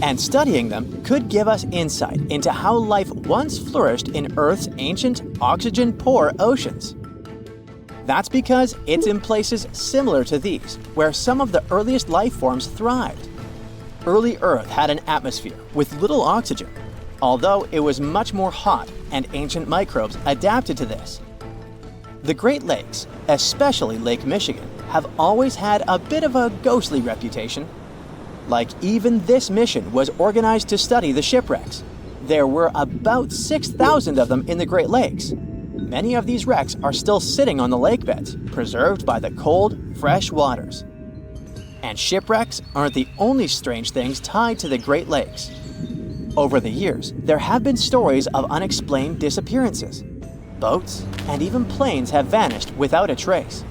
and studying them could give us insight into how life once flourished in Earth's ancient, oxygen-poor oceans. That's because it's in places similar to these, where some of the earliest life forms thrived. Early Earth had an atmosphere with little oxygen, although it was much more hot, and ancient microbes adapted to this. The Great Lakes, especially Lake Michigan, have always had a bit of a ghostly reputation. Like even this mission was organized to study the shipwrecks. There were about 6,000 of them in the Great Lakes. Many of these wrecks are still sitting on the lake beds, preserved by the cold, fresh waters. And shipwrecks aren't the only strange things tied to the Great Lakes. Over the years, there have been stories of unexplained disappearances. Boats and even planes have vanished without a trace.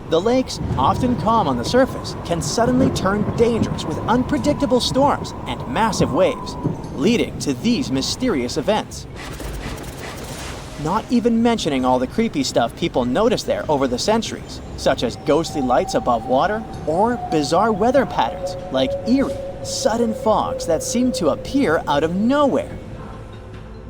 The lakes, often calm on the surface, can suddenly turn dangerous with unpredictable storms and massive waves, leading to these mysterious events. Not even mentioning all the creepy stuff people noticed there over the centuries, such as ghostly lights above water or bizarre weather patterns like eerie, sudden fogs that seem to appear out of nowhere.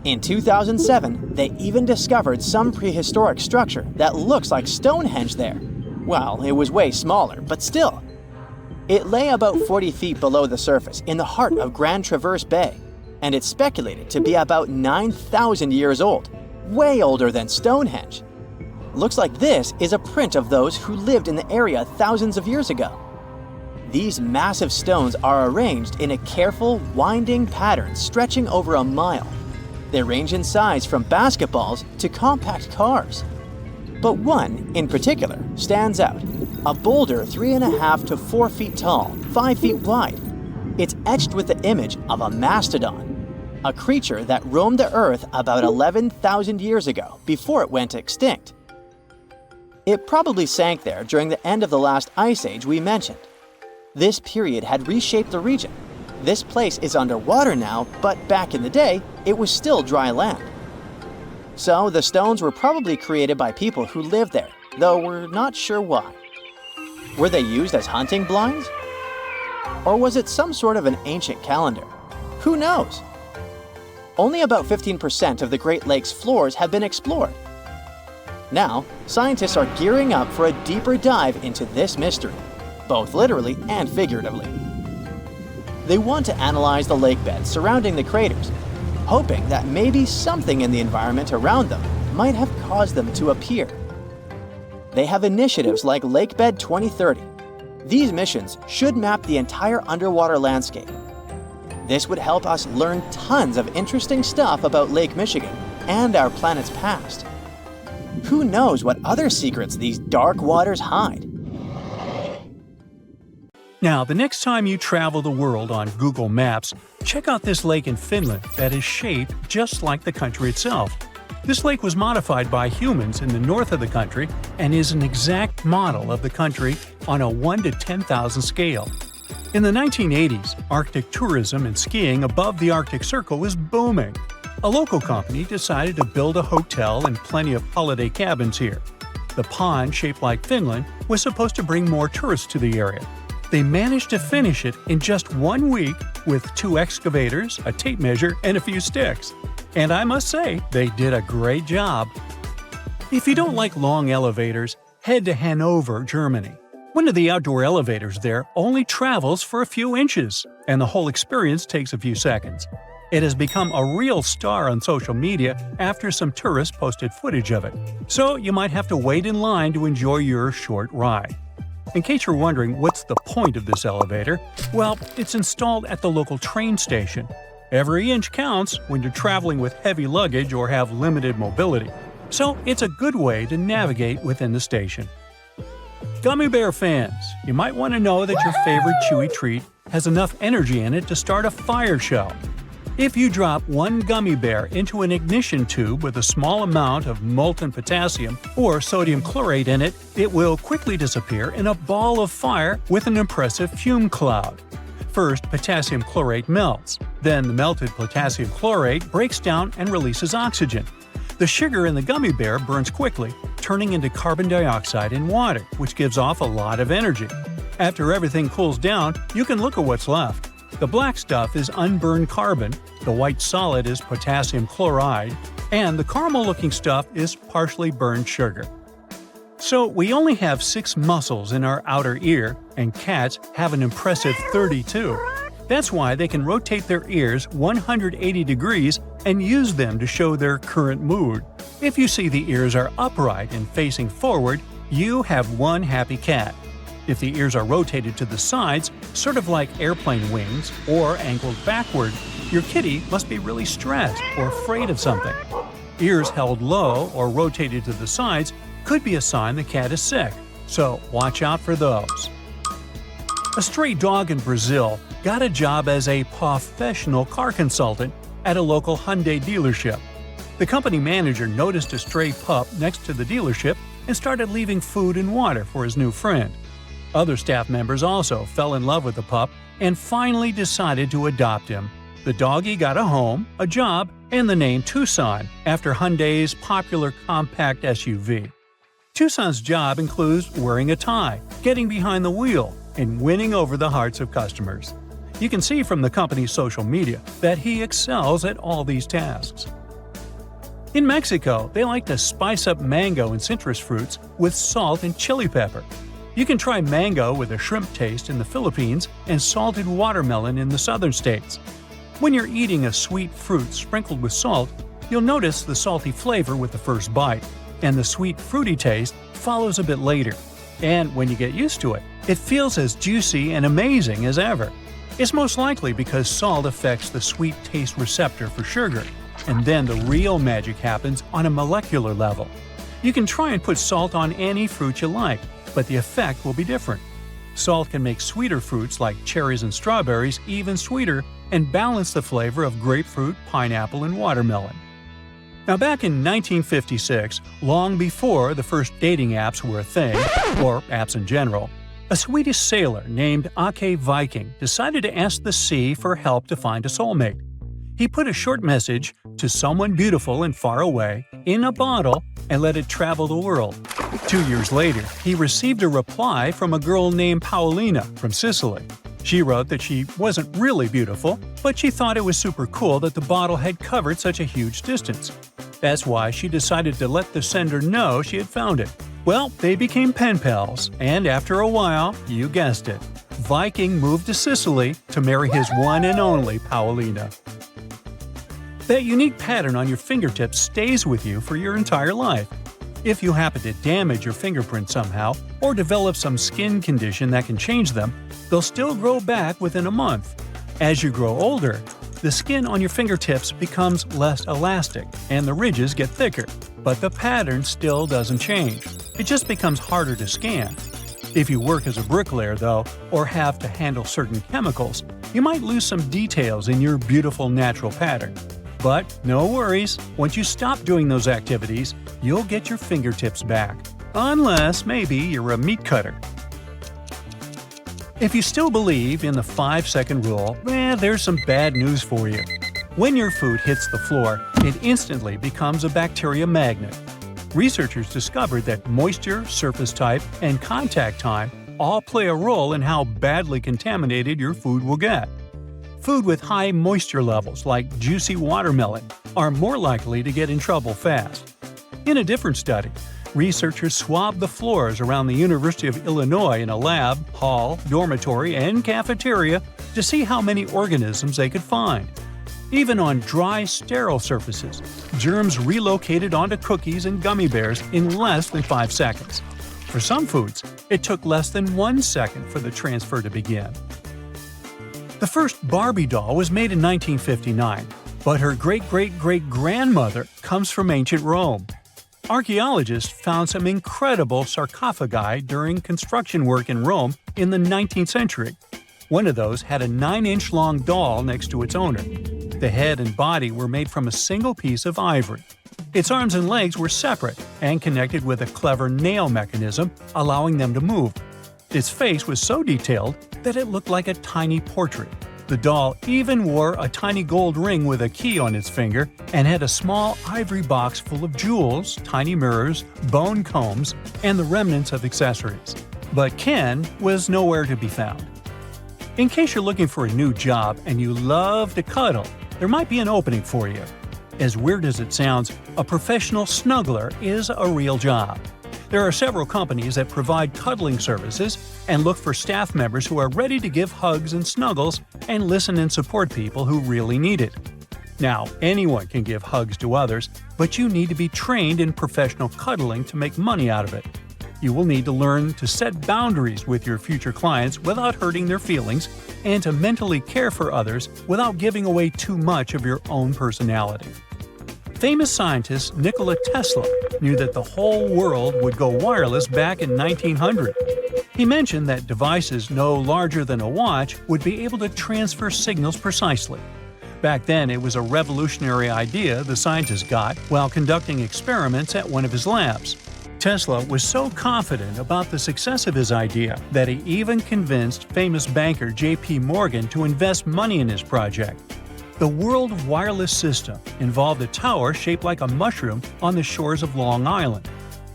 In 2007, they even discovered some prehistoric structure that looks like Stonehenge there. Well, it was way smaller, but still. It lay about 40 feet below the surface in the heart of Grand Traverse Bay, and it's speculated to be about 9,000 years old, way older than Stonehenge. Looks like this is a print of those who lived in the area thousands of years ago. These massive stones are arranged in a careful, winding pattern stretching over a mile. They range in size from basketballs to compact cars. But one, in particular, stands out. A boulder 3.5 to 4 feet tall, 5 feet wide. It's etched with the image of a mastodon, a creature that roamed the Earth about 11,000 years ago before it went extinct. It probably sank there during the end of the last ice age we mentioned. This period had reshaped the region. This place is underwater now, but back in the day, it was still dry land. So the stones were probably created by people who lived there, though we're not sure why. Were they used as hunting blinds? Or was it some sort of an ancient calendar? Who knows? Only about 15% of the Great Lakes floors have been explored. Now, scientists are gearing up for a deeper dive into this mystery, both literally and figuratively. They want to analyze the lake beds surrounding the craters, hoping that maybe something in the environment around them might have caused them to appear. They have initiatives like Lakebed 2030. These missions should map the entire underwater landscape. This would help us learn tons of interesting stuff about Lake Michigan and our planet's past. Who knows what other secrets these dark waters hide? Now, the next time you travel the world on Google Maps, check out this lake in Finland that is shaped just like the country itself. This lake was modified by humans in the north of the country and is an exact model of the country on a 1 to 10,000 scale. In the 1980s, Arctic tourism and skiing above the Arctic Circle was booming. A local company decided to build a hotel and plenty of holiday cabins here. The pond, shaped like Finland, was supposed to bring more tourists to the area. They managed to finish it in just 1 week with 2 excavators, a tape measure, and a few sticks. And I must say, they did a great job. If you don't like long elevators, head to Hanover, Germany. One of the outdoor elevators there only travels for a few inches, and the whole experience takes a few seconds. It has become a real star on social media after some tourists posted footage of it, so you might have to wait in line to enjoy your short ride. In case you're wondering what's the point of this elevator, well, it's installed at the local train station. Every inch counts when you're traveling with heavy luggage or have limited mobility, so it's a good way to navigate within the station. Gummy bear fans, you might want to know that your favorite chewy treat has enough energy in it to start a fire show. If you drop one gummy bear into an ignition tube with a small amount of molten potassium or sodium chlorate in it, it will quickly disappear in a ball of fire with an impressive fume cloud. First, potassium chlorate melts. Then the melted potassium chlorate breaks down and releases oxygen. The sugar in the gummy bear burns quickly, turning into carbon dioxide and water, which gives off a lot of energy. After everything cools down, you can look at what's left. The black stuff is unburned carbon, the white solid is potassium chloride, and the caramel-looking stuff is partially burned sugar. So we only have 6 muscles in our outer ear, and cats have an impressive 32. That's why they can rotate their ears 180 degrees and use them to show their current mood. If you see the ears are upright and facing forward, you have one happy cat. If the ears are rotated to the sides, sort of like airplane wings, or angled backward, your kitty must be really stressed or afraid of something. Ears held low or rotated to the sides could be a sign the cat is sick, so watch out for those. A stray dog in Brazil got a job as a professional car consultant at a local Hyundai dealership. The company manager noticed a stray pup next to the dealership and started leaving food and water for his new friend. Other staff members also fell in love with the pup and finally decided to adopt him. The doggy got a home, a job, and the name Tucson after Hyundai's popular compact SUV. Tucson's job includes wearing a tie, getting behind the wheel, and winning over the hearts of customers. You can see from the company's social media that he excels at all these tasks. In Mexico, they like to spice up mango and citrus fruits with salt and chili pepper. You can try mango with a shrimp taste in the Philippines and salted watermelon in the southern states. When you're eating a sweet fruit sprinkled with salt, you'll notice the salty flavor with the first bite, and the sweet fruity taste follows a bit later. And when you get used to it, it feels as juicy and amazing as ever. It's most likely because salt affects the sweet taste receptor for sugar, and then the real magic happens on a molecular level. You can try and put salt on any fruit you like, but the effect will be different. Salt can make sweeter fruits like cherries and strawberries even sweeter and balance the flavor of grapefruit, pineapple, and watermelon. Now, back in 1956, long before the first dating apps were a thing, or apps in general, a Swedish sailor named Ake Viking decided to ask the sea for help to find a soulmate. He put a short message to someone beautiful and far away in a bottle and let it travel the world. 2 years later, he received a reply from a girl named Paulina from Sicily. She wrote that she wasn't really beautiful, but she thought it was super cool that the bottle had covered such a huge distance. That's why she decided to let the sender know she had found it. Well, they became pen pals, and after a while, you guessed it, Viking moved to Sicily to marry his one and only Paulina. That unique pattern on your fingertips stays with you for your entire life. If you happen to damage your fingerprints somehow, or develop some skin condition that can change them, they'll still grow back within a month. As you grow older, the skin on your fingertips becomes less elastic and the ridges get thicker, but the pattern still doesn't change. It just becomes harder to scan. If you work as a bricklayer, though, or have to handle certain chemicals, you might lose some details in your beautiful natural pattern. But no worries, once you stop doing those activities, you'll get your fingertips back. Unless maybe you're a meat cutter. If you still believe in the 5-second rule, there's some bad news for you. When your food hits the floor, it instantly becomes a bacteria magnet. Researchers discovered that moisture, surface type, and contact time all play a role in how badly contaminated your food will get. Food with high moisture levels, like juicy watermelon, are more likely to get in trouble fast. In a different study, researchers swabbed the floors around the University of Illinois in a lab, hall, dormitory, and cafeteria to see how many organisms they could find. Even on dry, sterile surfaces, germs relocated onto cookies and gummy bears in less than 5 seconds. For some foods, it took less than 1 second for the transfer to begin. The first Barbie doll was made in 1959, but her great-great-great-grandmother comes from ancient Rome. Archaeologists found some incredible sarcophagi during construction work in Rome in the 19th century. One of those had a 9-inch long doll next to its owner. The head and body were made from a single piece of ivory. Its arms and legs were separate and connected with a clever nail mechanism, allowing them to move. Its face was so detailed that it looked like a tiny portrait. The doll even wore a tiny gold ring with a key on its finger and had a small ivory box full of jewels, tiny mirrors, bone combs, and the remnants of accessories. But Ken was nowhere to be found. In case you're looking for a new job and you love to cuddle, there might be an opening for you. As weird as it sounds, a professional snuggler is a real job. There are several companies that provide cuddling services and look for staff members who are ready to give hugs and snuggles and listen and support people who really need it. Now, anyone can give hugs to others, but you need to be trained in professional cuddling to make money out of it. You will need to learn to set boundaries with your future clients without hurting their feelings and to mentally care for others without giving away too much of your own personality. Famous scientist Nikola Tesla knew that the whole world would go wireless back in 1900. He mentioned that devices no larger than a watch would be able to transfer signals precisely. Back then, it was a revolutionary idea the scientist got while conducting experiments at one of his labs. Tesla was so confident about the success of his idea that he even convinced famous banker J.P. Morgan to invest money in his project. The World Wireless System involved a tower shaped like a mushroom on the shores of Long Island.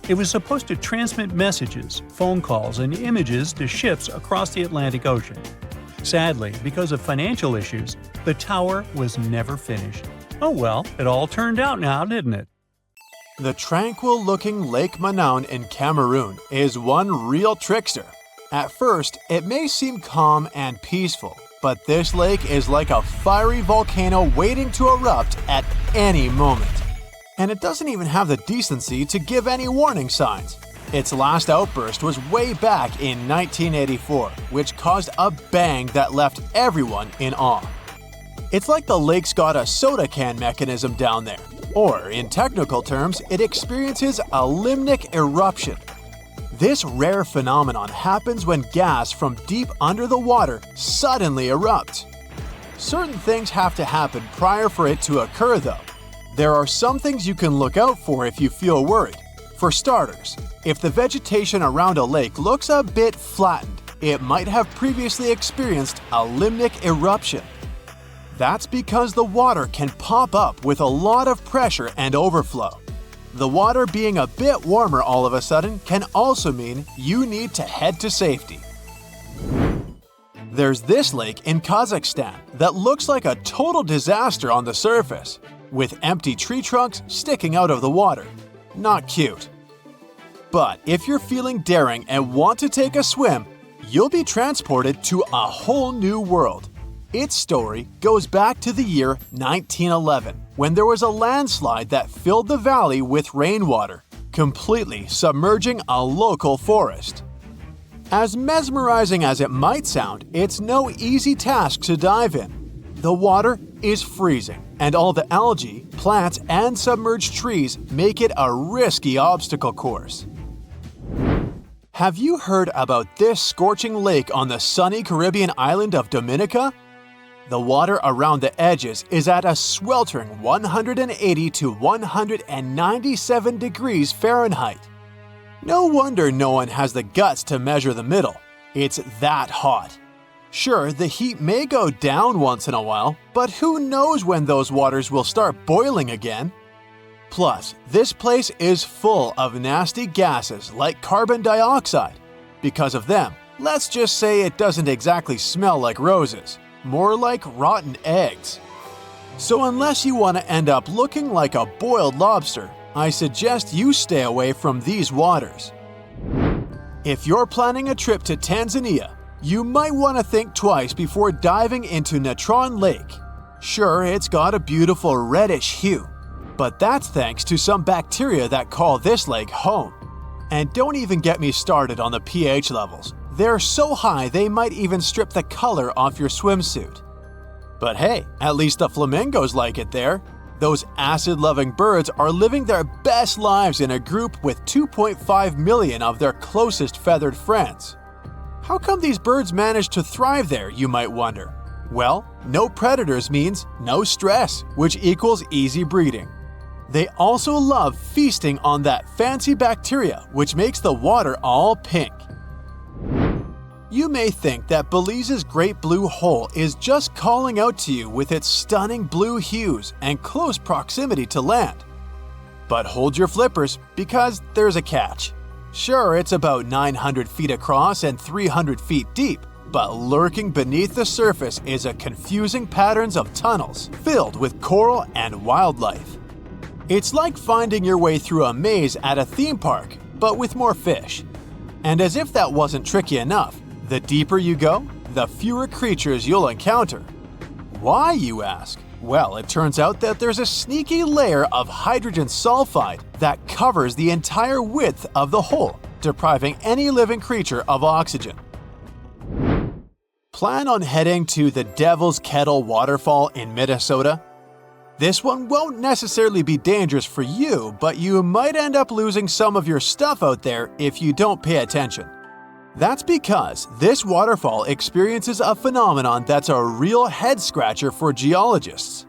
It was supposed to transmit messages, phone calls, and images to ships across the Atlantic Ocean. Sadly, because of financial issues, the tower was never finished. Oh well, it all turned out now, didn't it? The tranquil-looking Lake Manaun in Cameroon is one real trickster. At first, it may seem calm and peaceful, but this lake is like a fiery volcano waiting to erupt at any moment. And it doesn't even have the decency to give any warning signs. Its last outburst was way back in 1984, which caused a bang that left everyone in awe. It's like the lake's got a soda can mechanism down there. Or, in technical terms, it experiences a limnic eruption. This rare phenomenon happens when gas from deep under the water suddenly erupts. Certain things have to happen prior for it to occur, though. There are some things you can look out for if you feel worried. For starters, if the vegetation around a lake looks a bit flattened, it might have previously experienced a limnic eruption. That's because the water can pop up with a lot of pressure and overflow. The water being a bit warmer all of a sudden can also mean you need to head to safety. There's this lake in Kazakhstan that looks like a total disaster on the surface, with empty tree trunks sticking out of the water. Not cute. But if you're feeling daring and want to take a swim, you'll be transported to a whole new world. Its story goes back to the year 1911, when there was a landslide that filled the valley with rainwater, completely submerging a local forest. As mesmerizing as it might sound, it's no easy task to dive in. The water is freezing, and all the algae, plants, and submerged trees make it a risky obstacle course. Have you heard about this scorching lake on the sunny Caribbean island of Dominica? The water around the edges is at a sweltering 180 to 197 degrees Fahrenheit. No wonder no one has the guts to measure the middle. It's that hot. Sure, the heat may go down once in a while, but who knows when those waters will start boiling again? Plus, this place is full of nasty gases like carbon dioxide. Because of them, let's just say it doesn't exactly smell like roses. More like rotten eggs. So unless you want to end up looking like a boiled lobster, I suggest you stay away from these waters. If you're planning a trip to Tanzania, you might want to think twice before diving into Natron Lake. Sure, it's got a beautiful reddish hue, but that's thanks to some bacteria that call this lake home. And don't even get me started on the pH levels. They're so high they might even strip the color off your swimsuit. But hey, at least the flamingos like it there. Those acid-loving birds are living their best lives in a group with 2.5 million of their closest feathered friends. How come these birds manage to thrive there, you might wonder? Well, no predators means no stress, which equals easy breeding. They also love feasting on that fancy bacteria, which makes the water all pink. You may think that Belize's Great Blue Hole is just calling out to you with its stunning blue hues and close proximity to land. But hold your flippers, because there's a catch. Sure, it's about 900 feet across and 300 feet deep, but lurking beneath the surface is a confusing patterns of tunnels filled with coral and wildlife. It's like finding your way through a maze at a theme park, but with more fish. And as if that wasn't tricky enough, the deeper you go, the fewer creatures you'll encounter. Why, you ask? Well, it turns out that there's a sneaky layer of hydrogen sulfide that covers the entire width of the hole, depriving any living creature of oxygen. Plan on heading to the Devil's Kettle waterfall in Minnesota? This one won't necessarily be dangerous for you, but you might end up losing some of your stuff out there if you don't pay attention. That's because this waterfall experiences a phenomenon that's a real head-scratcher for geologists.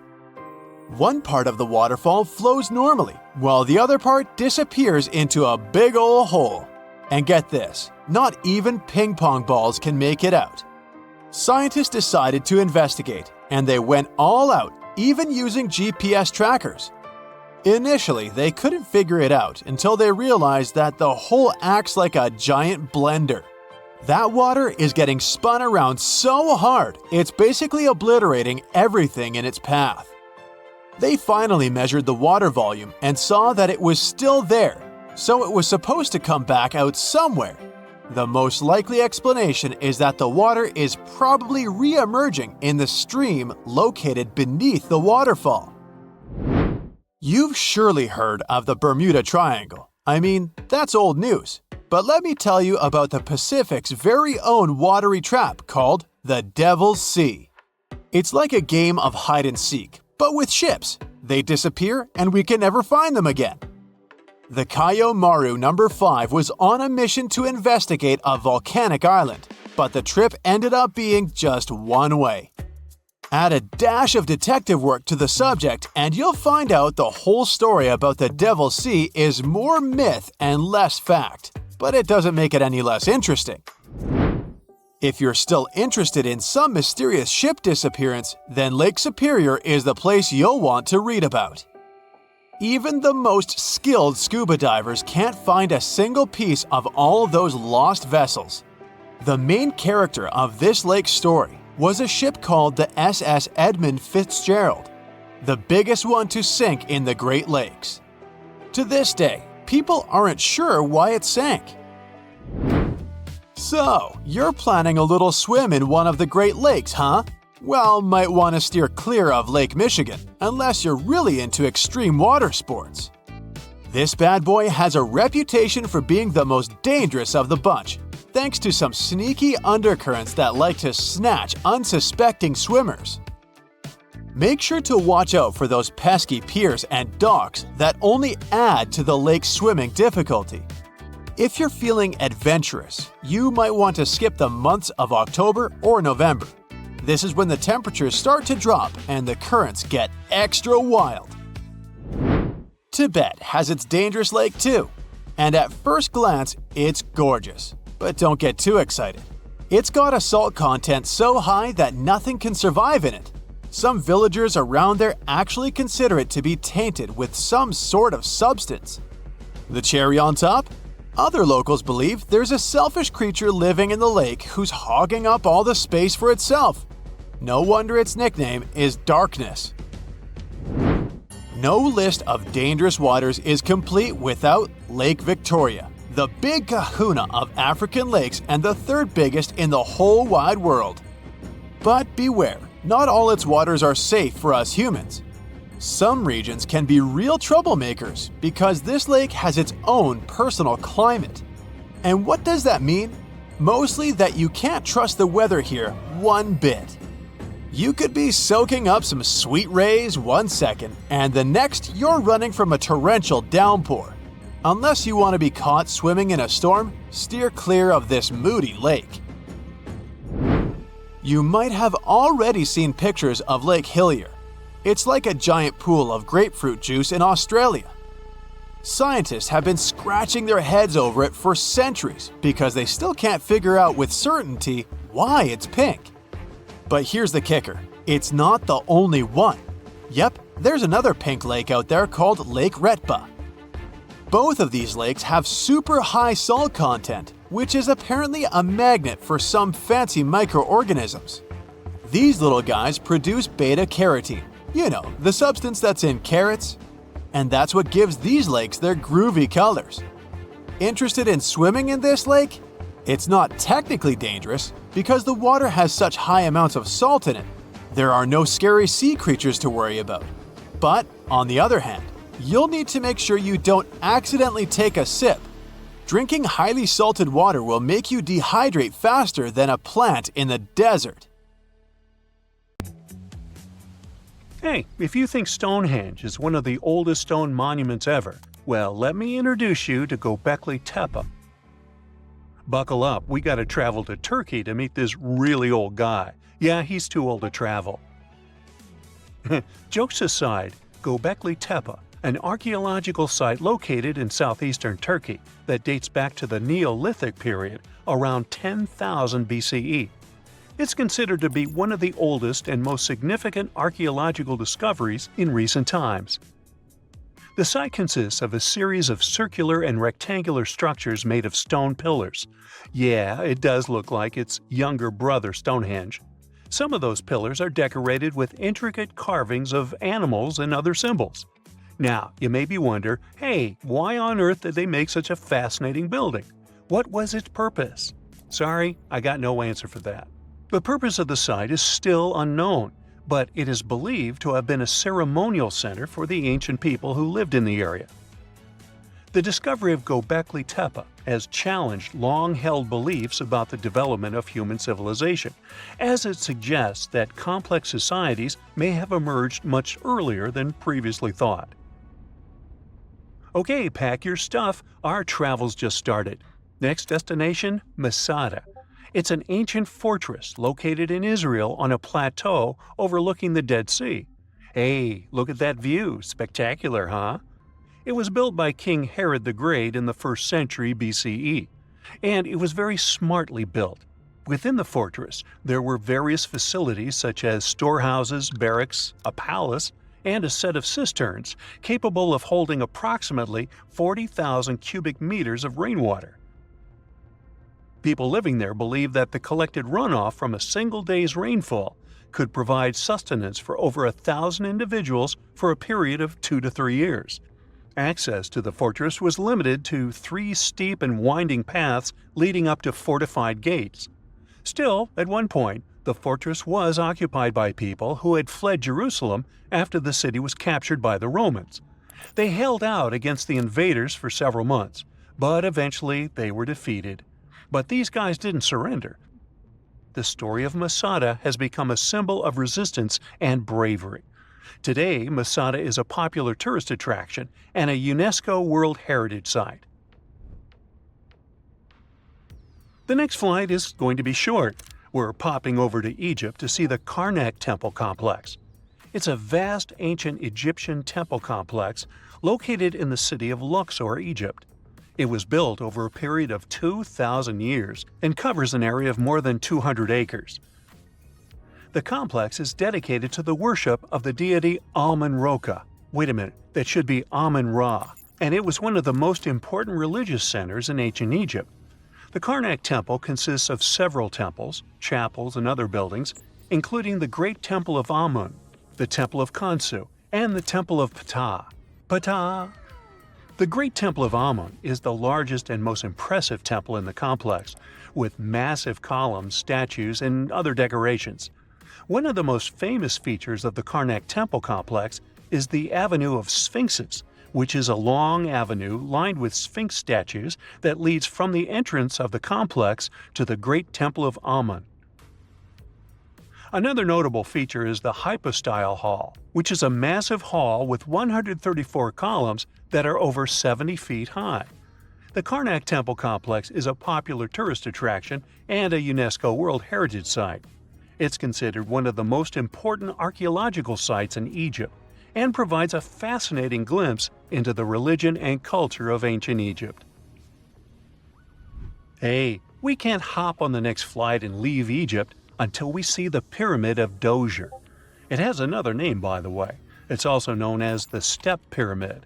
One part of the waterfall flows normally, while the other part disappears into a big ol' hole. And get this, not even ping pong balls can make it out. Scientists decided to investigate, and they went all out, even using GPS trackers. Initially, they couldn't figure it out until they realized that the hole acts like a giant blender. That water is getting spun around so hard, it's basically obliterating everything in its path. They finally measured the water volume and saw that it was still there, so it was supposed to come back out somewhere. The most likely explanation is that the water is probably re-emerging in the stream located beneath the waterfall. You've surely heard of the Bermuda Triangle. I mean, that's old news. But let me tell you about the Pacific's very own watery trap called the Devil's Sea. It's like a game of hide and seek, but with ships. They disappear and we can never find them again. The Kayo Maru No. 5 was on a mission to investigate a volcanic island, but the trip ended up being just one way. Add a dash of detective work to the subject and you'll find out the whole story about the Devil's Sea is more myth and less fact, but it doesn't make it any less interesting. If you're still interested in some mysterious ship disappearance, then Lake Superior is the place you'll want to read about. Even the most skilled scuba divers can't find a single piece of all those lost vessels. The main character of this lake story was a ship called the SS Edmund Fitzgerald, the biggest one to sink in the Great Lakes. To this day, people aren't sure why it sank. So, you're planning a little swim in one of the Great Lakes, huh? Well, might want to steer clear of Lake Michigan, unless you're really into extreme water sports. This bad boy has a reputation for being the most dangerous of the bunch, thanks to some sneaky undercurrents that like to snatch unsuspecting swimmers. Make sure to watch out for those pesky piers and docks that only add to the lake's swimming difficulty. If you're feeling adventurous, you might want to skip the months of October or November. This is when the temperatures start to drop and the currents get extra wild. Tibet has its dangerous lake too, and at first glance, it's gorgeous. But don't get too excited. It's got a salt content so high that nothing can survive in it. Some villagers around there actually consider it to be tainted with some sort of substance. The cherry on top? Other locals believe there's a selfish creature living in the lake who's hogging up all the space for itself. No wonder its nickname is Darkness. No list of dangerous waters is complete without Lake Victoria, the big kahuna of African lakes and the third biggest in the whole wide world. But beware, not all its waters are safe for us humans. Some regions can be real troublemakers because this lake has its own personal climate. And what does that mean? Mostly that you can't trust the weather here one bit. You could be soaking up some sweet rays one second, and the next you're running from a torrential downpour. Unless you want to be caught swimming in a storm, steer clear of this moody lake. You might have already seen pictures of Lake Hillier. It's like a giant pool of grapefruit juice in Australia. Scientists have been scratching their heads over it for centuries because they still can't figure out with certainty why it's pink. But here's the kicker, it's not the only one. Yep, there's another pink lake out there called Lake Retba. Both of these lakes have super high salt content, which is apparently a magnet for some fancy microorganisms. These little guys produce beta-carotene, you know, the substance that's in carrots. And that's what gives these lakes their groovy colors. Interested in swimming in this lake? It's not technically dangerous because the water has such high amounts of salt in it. There are no scary sea creatures to worry about. But, on the other hand, you'll need to make sure you don't accidentally take a sip. Drinking highly salted water will make you dehydrate faster than a plant in the desert. Hey, if you think Stonehenge is one of the oldest stone monuments ever, well, let me introduce you to Göbekli Tepe. Buckle up, we gotta travel to Turkey to meet this really old guy. Yeah, he's too old to travel. Jokes aside, Göbekli Tepe, an archaeological site located in southeastern Turkey that dates back to the Neolithic period around 10,000 BCE. It's considered to be one of the oldest and most significant archaeological discoveries in recent times. The site consists of a series of circular and rectangular structures made of stone pillars. Yeah, it does look like its younger brother Stonehenge. Some of those pillars are decorated with intricate carvings of animals and other symbols. Now, you maybe wonder, hey, why on earth did they make such a fascinating building? What was its purpose? Sorry, I got no answer for that. The purpose of the site is still unknown, but it is believed to have been a ceremonial center for the ancient people who lived in the area. The discovery of Göbekli Tepe has challenged long-held beliefs about the development of human civilization, as it suggests that complex societies may have emerged much earlier than previously thought. Okay, pack your stuff, our travel's just started. Next destination, Masada. It's an ancient fortress located in Israel on a plateau overlooking the Dead Sea. Hey, look at that view, spectacular, huh? It was built by King Herod the Great in the 1st century BCE, and it was very smartly built. Within the fortress, there were various facilities such as storehouses, barracks, a palace, and a set of cisterns capable of holding approximately 40,000 cubic meters of rainwater. People living there believed that the collected runoff from a single day's rainfall could provide sustenance for over 1,000 individuals for a period of 2 to 3 years. Access to the fortress was limited to 3 steep and winding paths leading up to fortified gates. Still, at one point, the fortress was occupied by people who had fled Jerusalem after the city was captured by the Romans. They held out against the invaders for several months, but eventually they were defeated. But these guys didn't surrender. The story of Masada has become a symbol of resistance and bravery. Today, Masada is a popular tourist attraction and a UNESCO World Heritage Site. The next flight is going to be short. We're popping over to Egypt to see the Karnak Temple Complex. It's a vast ancient Egyptian temple complex located in the city of Luxor, Egypt. It was built over a period of 2,000 years and covers an area of more than 200 acres. The complex is dedicated to the worship of the deity Amun-Ra. Wait a minute, that should be Amun-Ra, and it was one of the most important religious centers in ancient Egypt. The Karnak Temple consists of several temples, chapels, and other buildings, including the Great Temple of Amun, the Temple of Khonsu, and the Temple of Ptah. Ptah! The Great Temple of Amun is the largest and most impressive temple in the complex, with massive columns, statues, and other decorations. One of the most famous features of the Karnak Temple complex is the Avenue of Sphinxes, which is a long avenue lined with Sphinx statues that leads from the entrance of the complex to the Great Temple of Amun. Another notable feature is the Hypostyle Hall, which is a massive hall with 134 columns that are over 70 feet high. The Karnak Temple Complex is a popular tourist attraction and a UNESCO World Heritage Site. It's considered one of the most important archaeological sites in Egypt and provides a fascinating glimpse into the religion and culture of ancient Egypt. Hey, we can't hop on the next flight and leave Egypt until we see the Pyramid of Djoser. It has another name, by the way. It's also known as the Step Pyramid.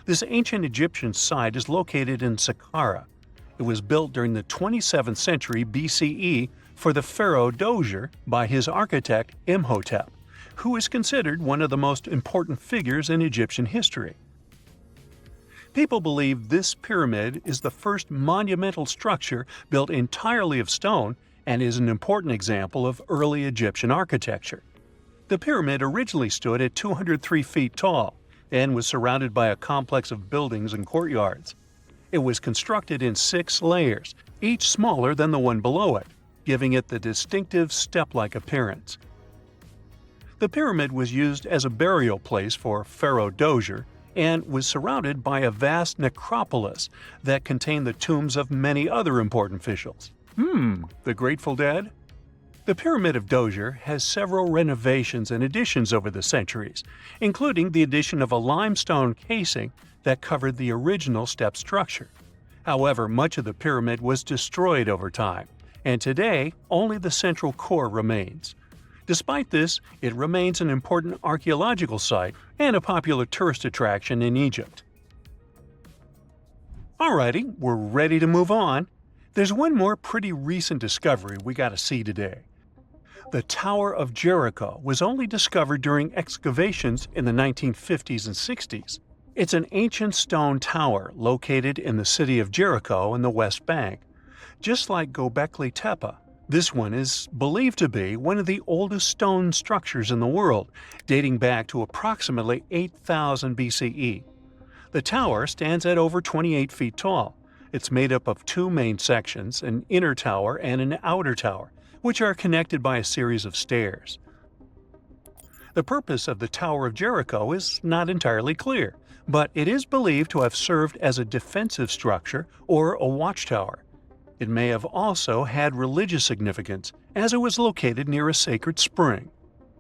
This ancient Egyptian site is located in Saqqara. It was built during the 27th century BCE for the pharaoh Djoser by his architect Imhotep, who is considered one of the most important figures in Egyptian history. People believe this pyramid is the first monumental structure built entirely of stone and is an important example of early Egyptian architecture. The pyramid originally stood at 203 feet tall and was surrounded by a complex of buildings and courtyards. It was constructed in 6 layers, each smaller than the one below it, giving it the distinctive step-like appearance. The pyramid was used as a burial place for Pharaoh Djoser and was surrounded by a vast necropolis that contained the tombs of many other important officials. The Grateful Dead? The Pyramid of Djoser has several renovations and additions over the centuries, including the addition of a limestone casing that covered the original step structure. However, much of the pyramid was destroyed over time, and today only the central core remains. Despite this, it remains an important archaeological site and a popular tourist attraction in Egypt. Alrighty, we're ready to move on. There's one more pretty recent discovery we gotta see today. The Tower of Jericho was only discovered during excavations in the 1950s and 60s. It's an ancient stone tower located in the city of Jericho in the West Bank. Just like Göbekli Tepe, this one is believed to be one of the oldest stone structures in the world, dating back to approximately 8000 BCE. The tower stands at over 28 feet tall. It's made up of two main sections, an inner tower and an outer tower, which are connected by a series of stairs. The purpose of the Tower of Jericho is not entirely clear, but it is believed to have served as a defensive structure or a watchtower. It may have also had religious significance, as it was located near a sacred spring.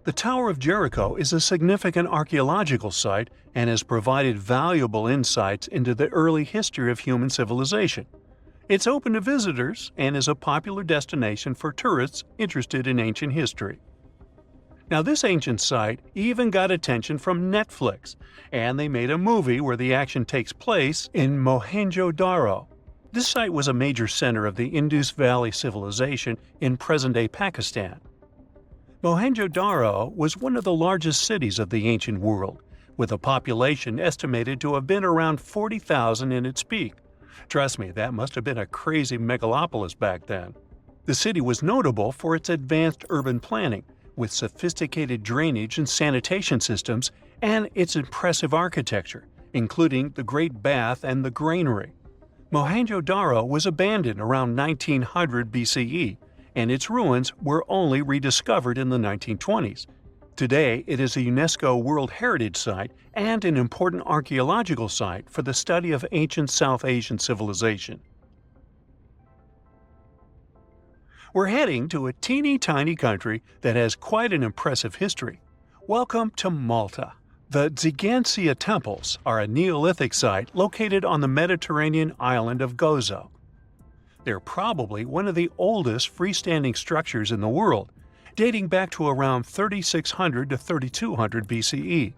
The Tower of Jericho is a significant archaeological site and has provided valuable insights into the early history of human civilization. It's open to visitors and is a popular destination for tourists interested in ancient history. Now, this ancient site even got attention from Netflix, and they made a movie where the action takes place in Mohenjo-Daro. This site was a major center of the Indus Valley civilization in present-day Pakistan. Mohenjo-Daro was one of the largest cities of the ancient world, with a population estimated to have been around 40,000 in its peak. Trust me, that must have been a crazy megalopolis back then. The city was notable for its advanced urban planning, with sophisticated drainage and sanitation systems, and its impressive architecture, including the Great Bath and the Granary. Mohenjo-Daro was abandoned around 1900 BCE, and its ruins were only rediscovered in the 1920s. Today, it is a UNESCO World Heritage Site and an important archaeological site for the study of ancient South Asian civilization. We're heading to a teeny-tiny country that has quite an impressive history. Welcome to Malta. The Xigantia Temples are a Neolithic site located on the Mediterranean island of Gozo. They're probably one of the oldest freestanding structures in the world, dating back to around 3600 to 3200 BCE.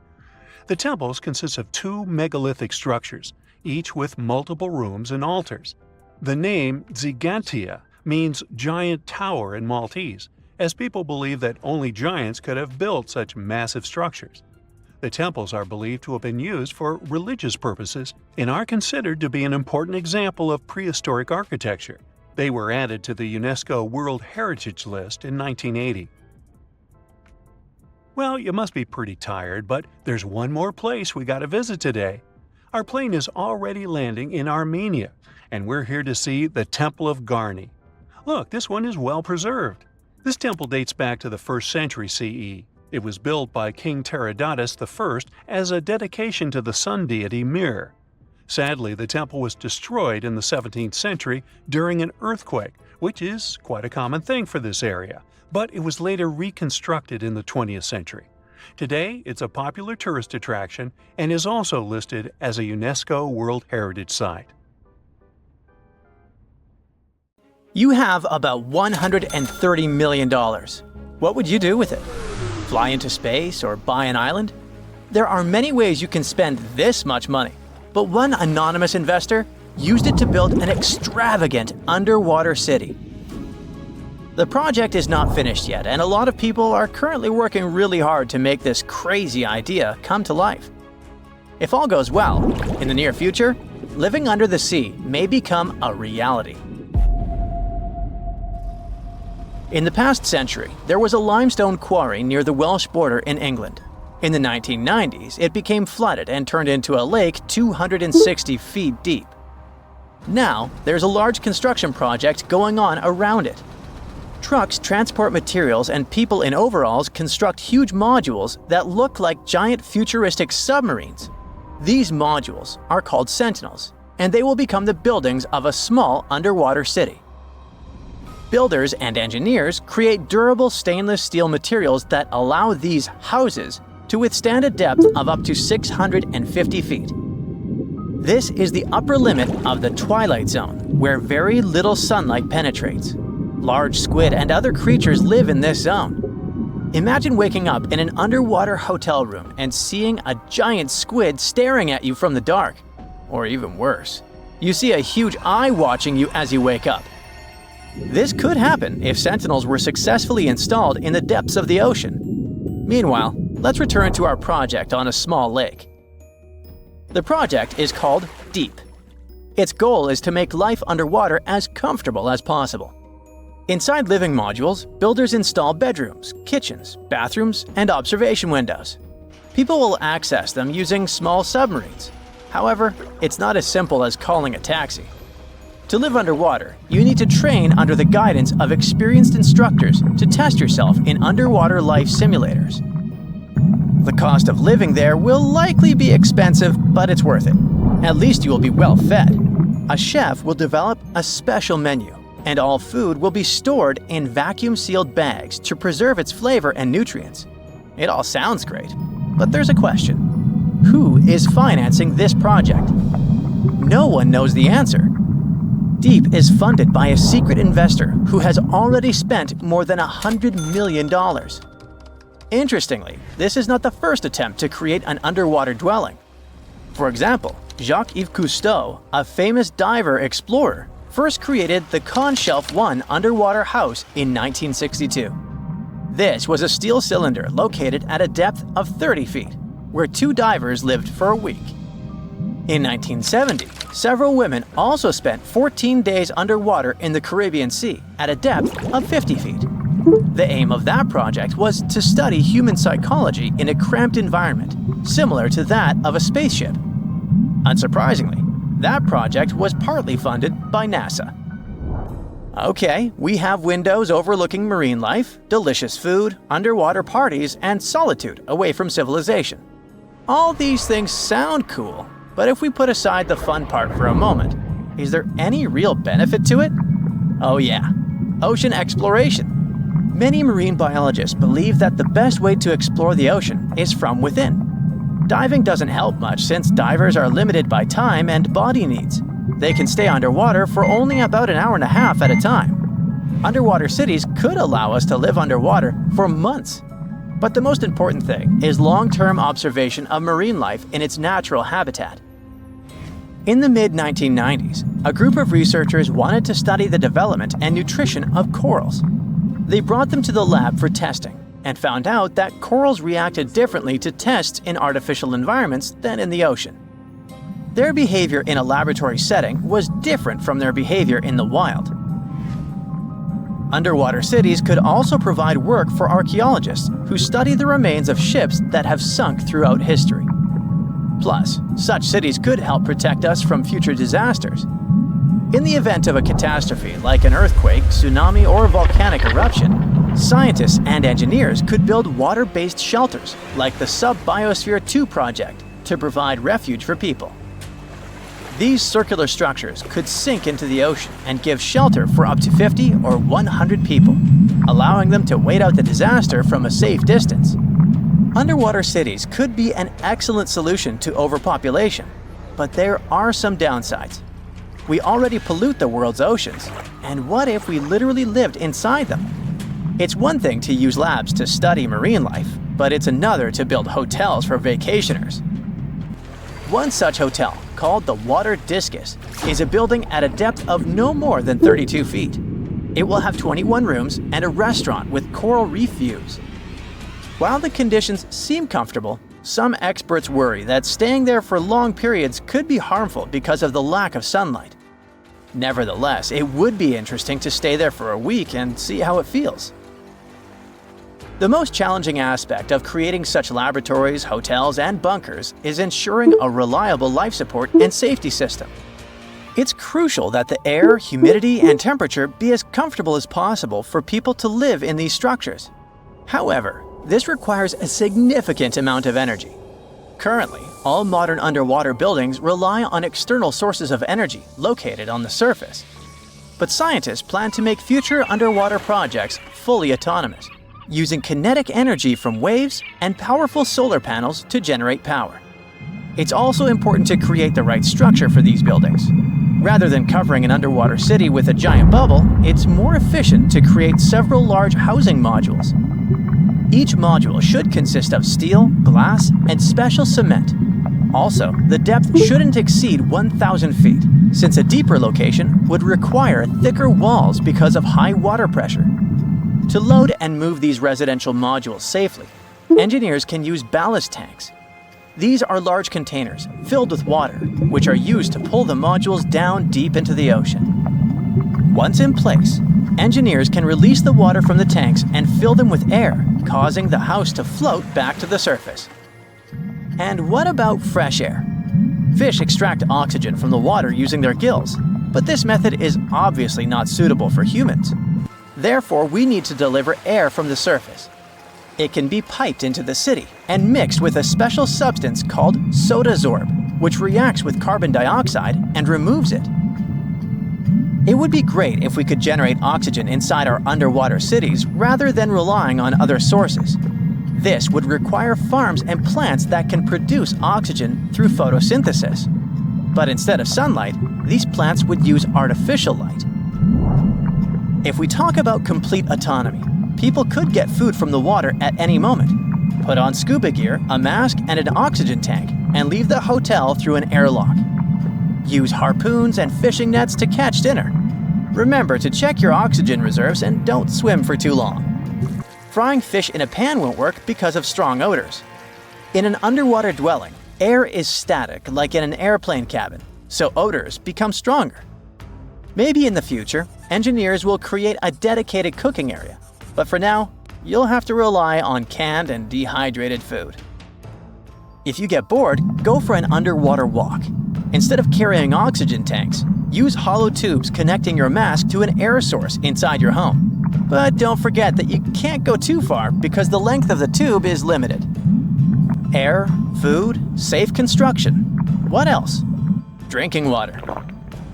The temples consist of two megalithic structures, each with multiple rooms and altars. The name Xigantia means giant tower in Maltese, as people believe that only giants could have built such massive structures. The temples are believed to have been used for religious purposes and are considered to be an important example of prehistoric architecture. They were added to the UNESCO World Heritage List in 1980. Well, you must be pretty tired, but there's one more place we gotta visit today. Our plane is already landing in Armenia, and we're here to see the Temple of Garni. Look, this one is well preserved. This temple dates back to the 1st century CE. It was built by King Tiridates I as a dedication to the sun deity Mir. Sadly, the temple was destroyed in the 17th century during an earthquake, which is quite a common thing for this area, but it was later reconstructed in the 20th century. Today, it's a popular tourist attraction and is also listed as a UNESCO World Heritage Site. You have about $130 million. What would you do with it? Fly into space or buy an island? There are many ways you can spend this much money, but one anonymous investor used it to build an extravagant underwater city. The project is not finished yet, and a lot of people are currently working really hard to make this crazy idea come to life. If all goes well, in the near future, living under the sea may become a reality. In the past century, there was a limestone quarry near the Welsh border in England. In the 1990s, it became flooded and turned into a lake 260 feet deep. Now, there's a large construction project going on around it. Trucks transport materials and people in overalls construct huge modules that look like giant futuristic submarines. These modules are called sentinels, and they will become the buildings of a small underwater city. Builders and engineers create durable stainless steel materials that allow these houses to withstand a depth of up to 650 feet. This is the upper limit of the twilight zone, where very little sunlight penetrates. Large squid and other creatures live in this zone. Imagine waking up in an underwater hotel room and seeing a giant squid staring at you from the dark. Or even worse, you see a huge eye watching you as you wake up. This could happen if sentinels were successfully installed in the depths of the ocean. Meanwhile, let's return to our project on a small lake. The project is called Deep. Its goal is to make life underwater as comfortable as possible. Inside living modules, builders install bedrooms, kitchens, bathrooms, and observation windows. People will access them using small submarines. However, it's not as simple as calling a taxi. To live underwater, you need to train under the guidance of experienced instructors to test yourself in underwater life simulators. The cost of living there will likely be expensive, but it's worth it. At least you will be well fed. A chef will develop a special menu, and all food will be stored in vacuum-sealed bags to preserve its flavor and nutrients. It all sounds great, but there's a question. Who is financing this project? No one knows the answer. Deep is funded by a secret investor who has already spent more than $100 million. Interestingly, this is not the first attempt to create an underwater dwelling. For example, Jacques-Yves Cousteau, a famous diver explorer, first created the Conshelf 1 underwater house in 1962. This was a steel cylinder located at a depth of 30 feet, where 2 divers lived for a week. In 1970, several women also spent 14 days underwater in the Caribbean Sea at a depth of 50 feet. The aim of that project was to study human psychology in a cramped environment, similar to that of a spaceship. Unsurprisingly, that project was partly funded by NASA. Okay, we have windows overlooking marine life, delicious food, underwater parties, and solitude away from civilization. All these things sound cool, but if we put aside the fun part for a moment, is there any real benefit to it? Oh yeah, ocean exploration. Many marine biologists believe that the best way to explore the ocean is from within. Diving doesn't help much since divers are limited by time and body needs. They can stay underwater for only about an hour and a half at a time. Underwater cities could allow us to live underwater for months. But the most important thing is long-term observation of marine life in its natural habitat. In the mid-1990s, a group of researchers wanted to study the development and nutrition of corals. They brought them to the lab for testing and found out that corals reacted differently to tests in artificial environments than in the ocean. Their behavior in a laboratory setting was different from their behavior in the wild. Underwater cities could also provide work for archaeologists who study the remains of ships that have sunk throughout history. Plus, such cities could help protect us from future disasters. In the event of a catastrophe like an earthquake, tsunami, or volcanic eruption, scientists and engineers could build water-based shelters like the Sub-Biosphere 2 project to provide refuge for people. These circular structures could sink into the ocean and give shelter for up to 50 or 100 people, allowing them to wait out the disaster from a safe distance. Underwater cities could be an excellent solution to overpopulation, but there are some downsides. We already pollute the world's oceans, and what if we literally lived inside them? It's one thing to use labs to study marine life, but it's another to build hotels for vacationers. One such hotel, called the Water Discus, is a building at a depth of no more than 32 feet. It will have 21 rooms and a restaurant with coral reef views. While the conditions seem comfortable, some experts worry that staying there for long periods could be harmful because of the lack of sunlight. Nevertheless, it would be interesting to stay there for a week and see how it feels. The most challenging aspect of creating such laboratories, hotels, and bunkers is ensuring a reliable life support and safety system. It's crucial that the air, humidity, and temperature be as comfortable as possible for people to live in these structures. However, this requires a significant amount of energy. Currently, All modern underwater buildings rely on external sources of energy located on the surface. But scientists plan to make future underwater projects fully autonomous, using kinetic energy from waves and powerful solar panels to generate power. It's also important to create the right structure for these buildings. Rather than covering an underwater city with a giant bubble, it's more efficient to create several large housing modules. Each module should consist of steel, glass, and special cement. Also, the depth shouldn't exceed 1,000 feet, since a deeper location would require thicker walls because of high water pressure. To load and move these residential modules safely, engineers can use ballast tanks. These are large containers filled with water, which are used to pull the modules down deep into the ocean. Once in place, engineers can release the water from the tanks and fill them with air, causing the house to float back to the surface. And what about fresh air? Fish extract oxygen from the water using their gills, but this method is obviously not suitable for humans. Therefore, we need to deliver air from the surface. It can be piped into the city and mixed with a special substance called sodasorb, which reacts with carbon dioxide and removes it. It would be great if we could generate oxygen inside our underwater cities rather than relying on other sources. This would require farms and plants that can produce oxygen through photosynthesis. But instead of sunlight, these plants would use artificial light. If we talk about complete autonomy, people could get food from the water at any moment, put on scuba gear, a mask, and an oxygen tank, and leave the hotel through an airlock. Use harpoons and fishing nets to catch dinner. Remember to check your oxygen reserves and don't swim for too long. Frying fish in a pan won't work because of strong odors. In an underwater dwelling, air is static like in an airplane cabin, so odors become stronger. Maybe in the future, engineers will create a dedicated cooking area, but for now, you'll have to rely on canned and dehydrated food. If you get bored, go for an underwater walk. Instead of carrying oxygen tanks, use hollow tubes connecting your mask to an air source inside your home. But don't forget that you can't go too far because the length of the tube is limited. Air, food, safe construction. What else? Drinking water.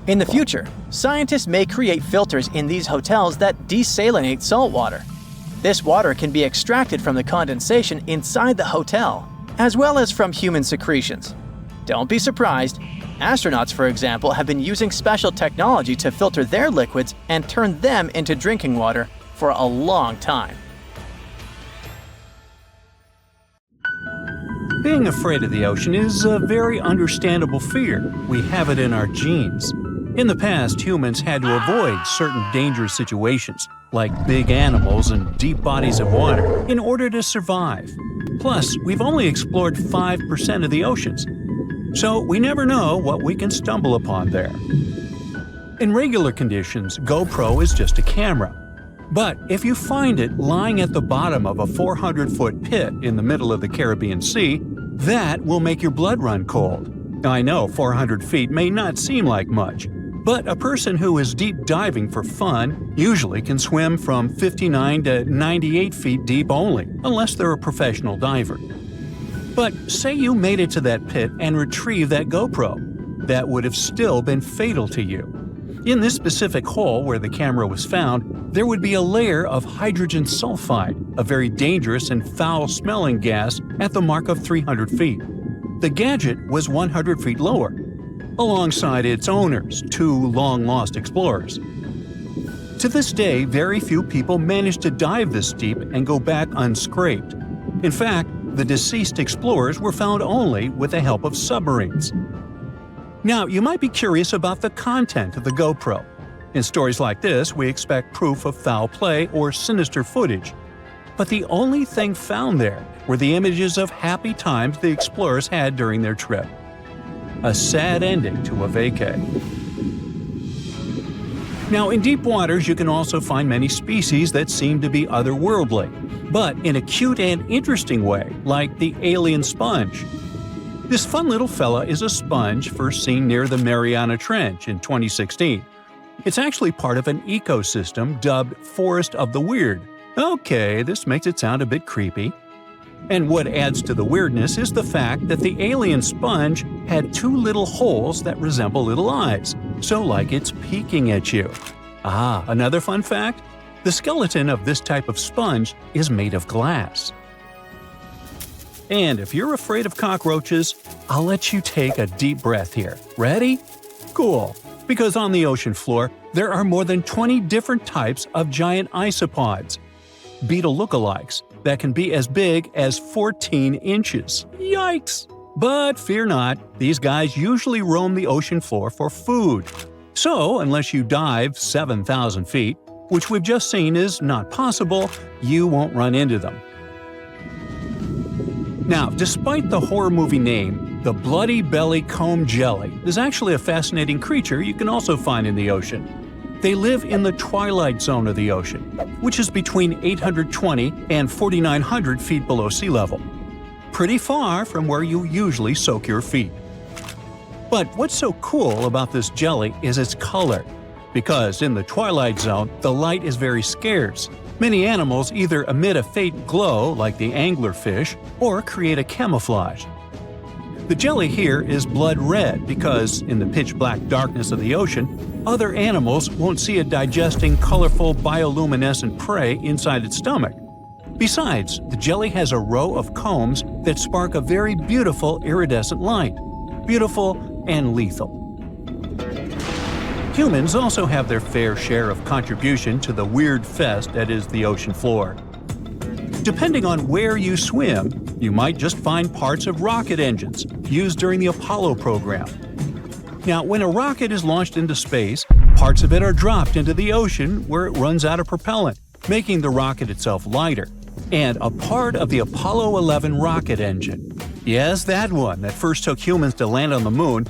In the future, scientists may create filters in these hotels that desalinate salt water. This water can be extracted from the condensation inside the hotel, as well as from human secretions. Don't be surprised. Astronauts, for example, have been using special technology to filter their liquids and turn them into drinking water for a long time. Being afraid of the ocean is a very understandable fear. We have it in our genes. In the past, humans had to avoid certain dangerous situations, like big animals and deep bodies of water, in order to survive. Plus, we've only explored 5% of the oceans, so we never know what we can stumble upon there. In regular conditions, GoPro is just a camera. But if you find it lying at the bottom of a 400-foot pit in the middle of the Caribbean Sea, that will make your blood run cold. I know 400 feet may not seem like much, but a person who is deep diving for fun usually can swim from 59 to 98 feet deep only, unless they're a professional diver. But say you made it to that pit and retrieved that GoPro. That would have still been fatal to you. In this specific hole where the camera was found, there would be a layer of hydrogen sulfide, a very dangerous and foul-smelling gas, at the mark of 300 feet. The gadget was 100 feet lower, alongside its owners, two long-lost explorers. To this day, very few people manage to dive this deep and go back unscraped. In fact, the deceased explorers were found only with the help of submarines. Now, you might be curious about the content of the GoPro. In stories like this, we expect proof of foul play or sinister footage. But the only thing found there were the images of happy times the explorers had during their trip. A sad ending to a vacay. Now, in deep waters, you can also find many species that seem to be otherworldly, but in a cute and interesting way, like the alien sponge. This fun little fella is a sponge first seen near the Mariana Trench in 2016. It's actually part of an ecosystem dubbed Forest of the Weird. Okay, this makes it sound a bit creepy. And what adds to the weirdness is the fact that the alien sponge had two little holes that resemble little eyes, so like it's peeking at you. Ah, another fun fact? The skeleton of this type of sponge is made of glass. And if you're afraid of cockroaches, I'll let you take a deep breath here. Ready? Cool. Because on the ocean floor, there are more than 20 different types of giant isopods, beetle lookalikes, that can be as big as 14 inches. Yikes! But fear not, these guys usually roam the ocean floor for food. So, unless you dive 7,000 feet, which we've just seen is not possible, you won't run into them. Now, despite the horror movie name, the bloody belly comb jelly is actually a fascinating creature you can also find in the ocean. They live in the twilight zone of the ocean, which is between 820 and 4,900 feet below sea level. Pretty far from where you usually soak your feet. But what's so cool about this jelly is its color. Because in the twilight zone, the light is very scarce. Many animals either emit a faint glow, like the anglerfish, or create a camouflage. The jelly here is blood red because, in the pitch-black darkness of the ocean, other animals won't see it digesting colorful bioluminescent prey inside its stomach. Besides, the jelly has a row of combs that spark a very beautiful iridescent light. Beautiful and lethal. Humans also have their fair share of contribution to the weird fest that is the ocean floor. Depending on where you swim, you might just find parts of rocket engines used during the Apollo program. Now, when a rocket is launched into space, parts of it are dropped into the ocean where it runs out of propellant, making the rocket itself lighter. And a part of the Apollo 11 rocket engine, yes, that one that first took humans to land on the moon,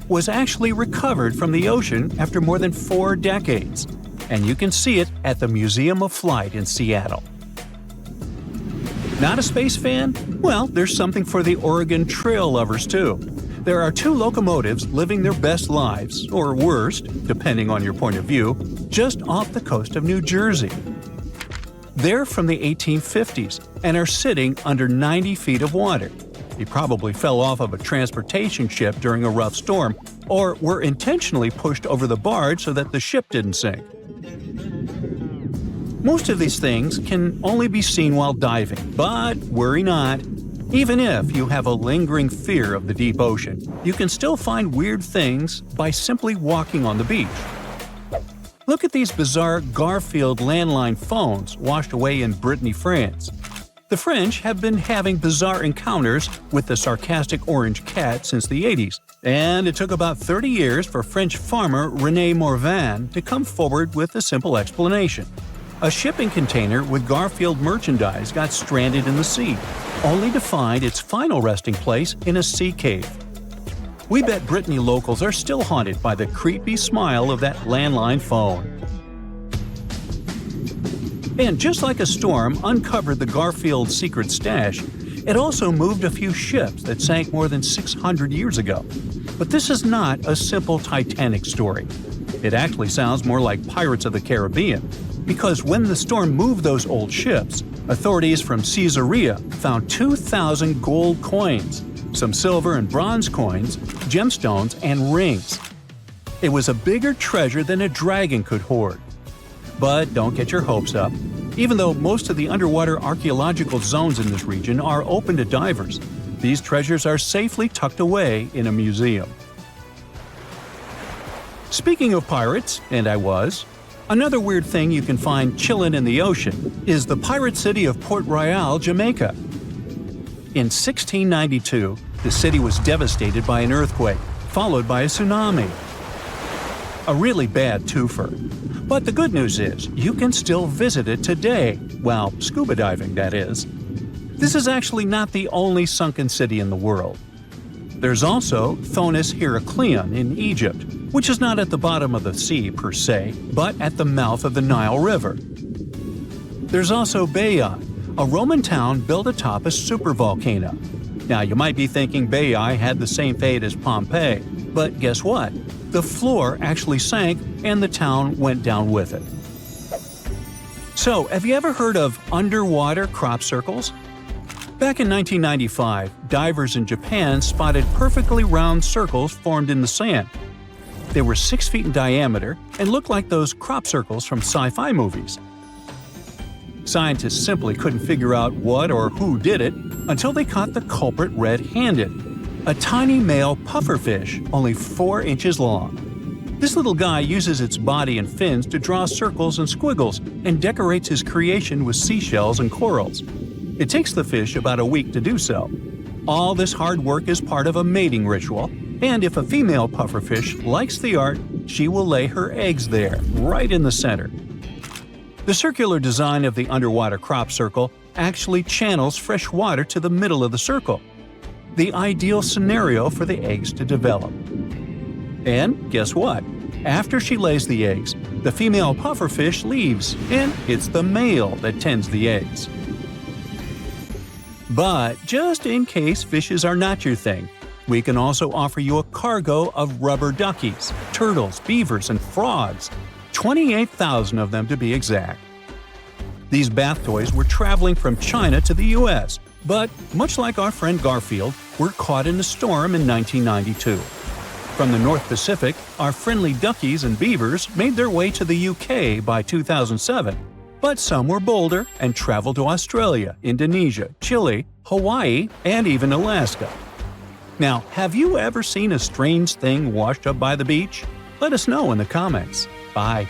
was actually recovered from the ocean after more than 4 decades. And you can see it at the Museum of Flight in Seattle. Not a space fan? Well, there's something for the Oregon Trail lovers too. There are 2 locomotives living their best lives, or worst, depending on your point of view, just off the coast of New Jersey. They're from the 1850s and are sitting under 90 feet of water. They probably fell off of a transportation ship during a rough storm, or were intentionally pushed over the barge so that the ship didn't sink. Most of these things can only be seen while diving, but worry not. Even if you have a lingering fear of the deep ocean, you can still find weird things by simply walking on the beach. Look at these bizarre Garfield landline phones washed away in Brittany, France. The French have been having bizarre encounters with the sarcastic orange cat since the 80s, and it took about 30 years for French farmer René Morvan to come forward with a simple explanation. A shipping container with Garfield merchandise got stranded in the sea, only to find its final resting place in a sea cave. We bet Brittany locals are still haunted by the creepy smile of that landline phone. And just like a storm uncovered the Garfield secret stash, it also moved a few ships that sank more than 600 years ago. But this is not a simple Titanic story. It actually sounds more like Pirates of the Caribbean, because when the storm moved those old ships, authorities from Caesarea found 2,000 gold coins, some silver and bronze coins, gemstones, and rings. It was a bigger treasure than a dragon could hoard. But don't get your hopes up. Even though most of the underwater archaeological zones in this region are open to divers, these treasures are safely tucked away in a museum. Speaking of pirates, and I was, another weird thing you can find chillin' in the ocean is the pirate city of Port Royal, Jamaica. In 1692, the city was devastated by an earthquake, followed by a tsunami. A really bad twofer. But the good news is, you can still visit it today, well, scuba diving, that is. This is actually not the only sunken city in the world. There's also Thonis Heracleion in Egypt, which is not at the bottom of the sea per se, but at the mouth of the Nile River. There's also Baiae, a Roman town built atop a supervolcano. Now, you might be thinking Baiae had the same fate as Pompeii, but guess what? The floor actually sank and the town went down with it. So, have you ever heard of underwater crop circles? Back in 1995, divers in Japan spotted perfectly round circles formed in the sand. They were 6 feet in diameter and looked like those crop circles from sci-fi movies. Scientists simply couldn't figure out what or who did it until they caught the culprit red-handed, a tiny male pufferfish only 4 inches long. This little guy uses its body and fins to draw circles and squiggles and decorates his creation with seashells and corals. It takes the fish about a week to do so. All this hard work is part of a mating ritual, and if a female pufferfish likes the art, she will lay her eggs there, right in the center. The circular design of the underwater crop circle actually channels fresh water to the middle of the circle, the ideal scenario for the eggs to develop. And guess what? After she lays the eggs, the female pufferfish leaves, and it's the male that tends the eggs. But just in case fishes are not your thing, we can also offer you a cargo of rubber duckies, turtles, beavers, and frogs, 28,000 of them to be exact. These bath toys were traveling from China to the US, but much like our friend Garfield, were caught in a storm in 1992. From the North Pacific, our friendly duckies and beavers made their way to the UK by 2007. But some were bolder and traveled to Australia, Indonesia, Chile, Hawaii, and even Alaska. Now, have you ever seen a strange thing washed up by the beach? Let us know in the comments. Bye.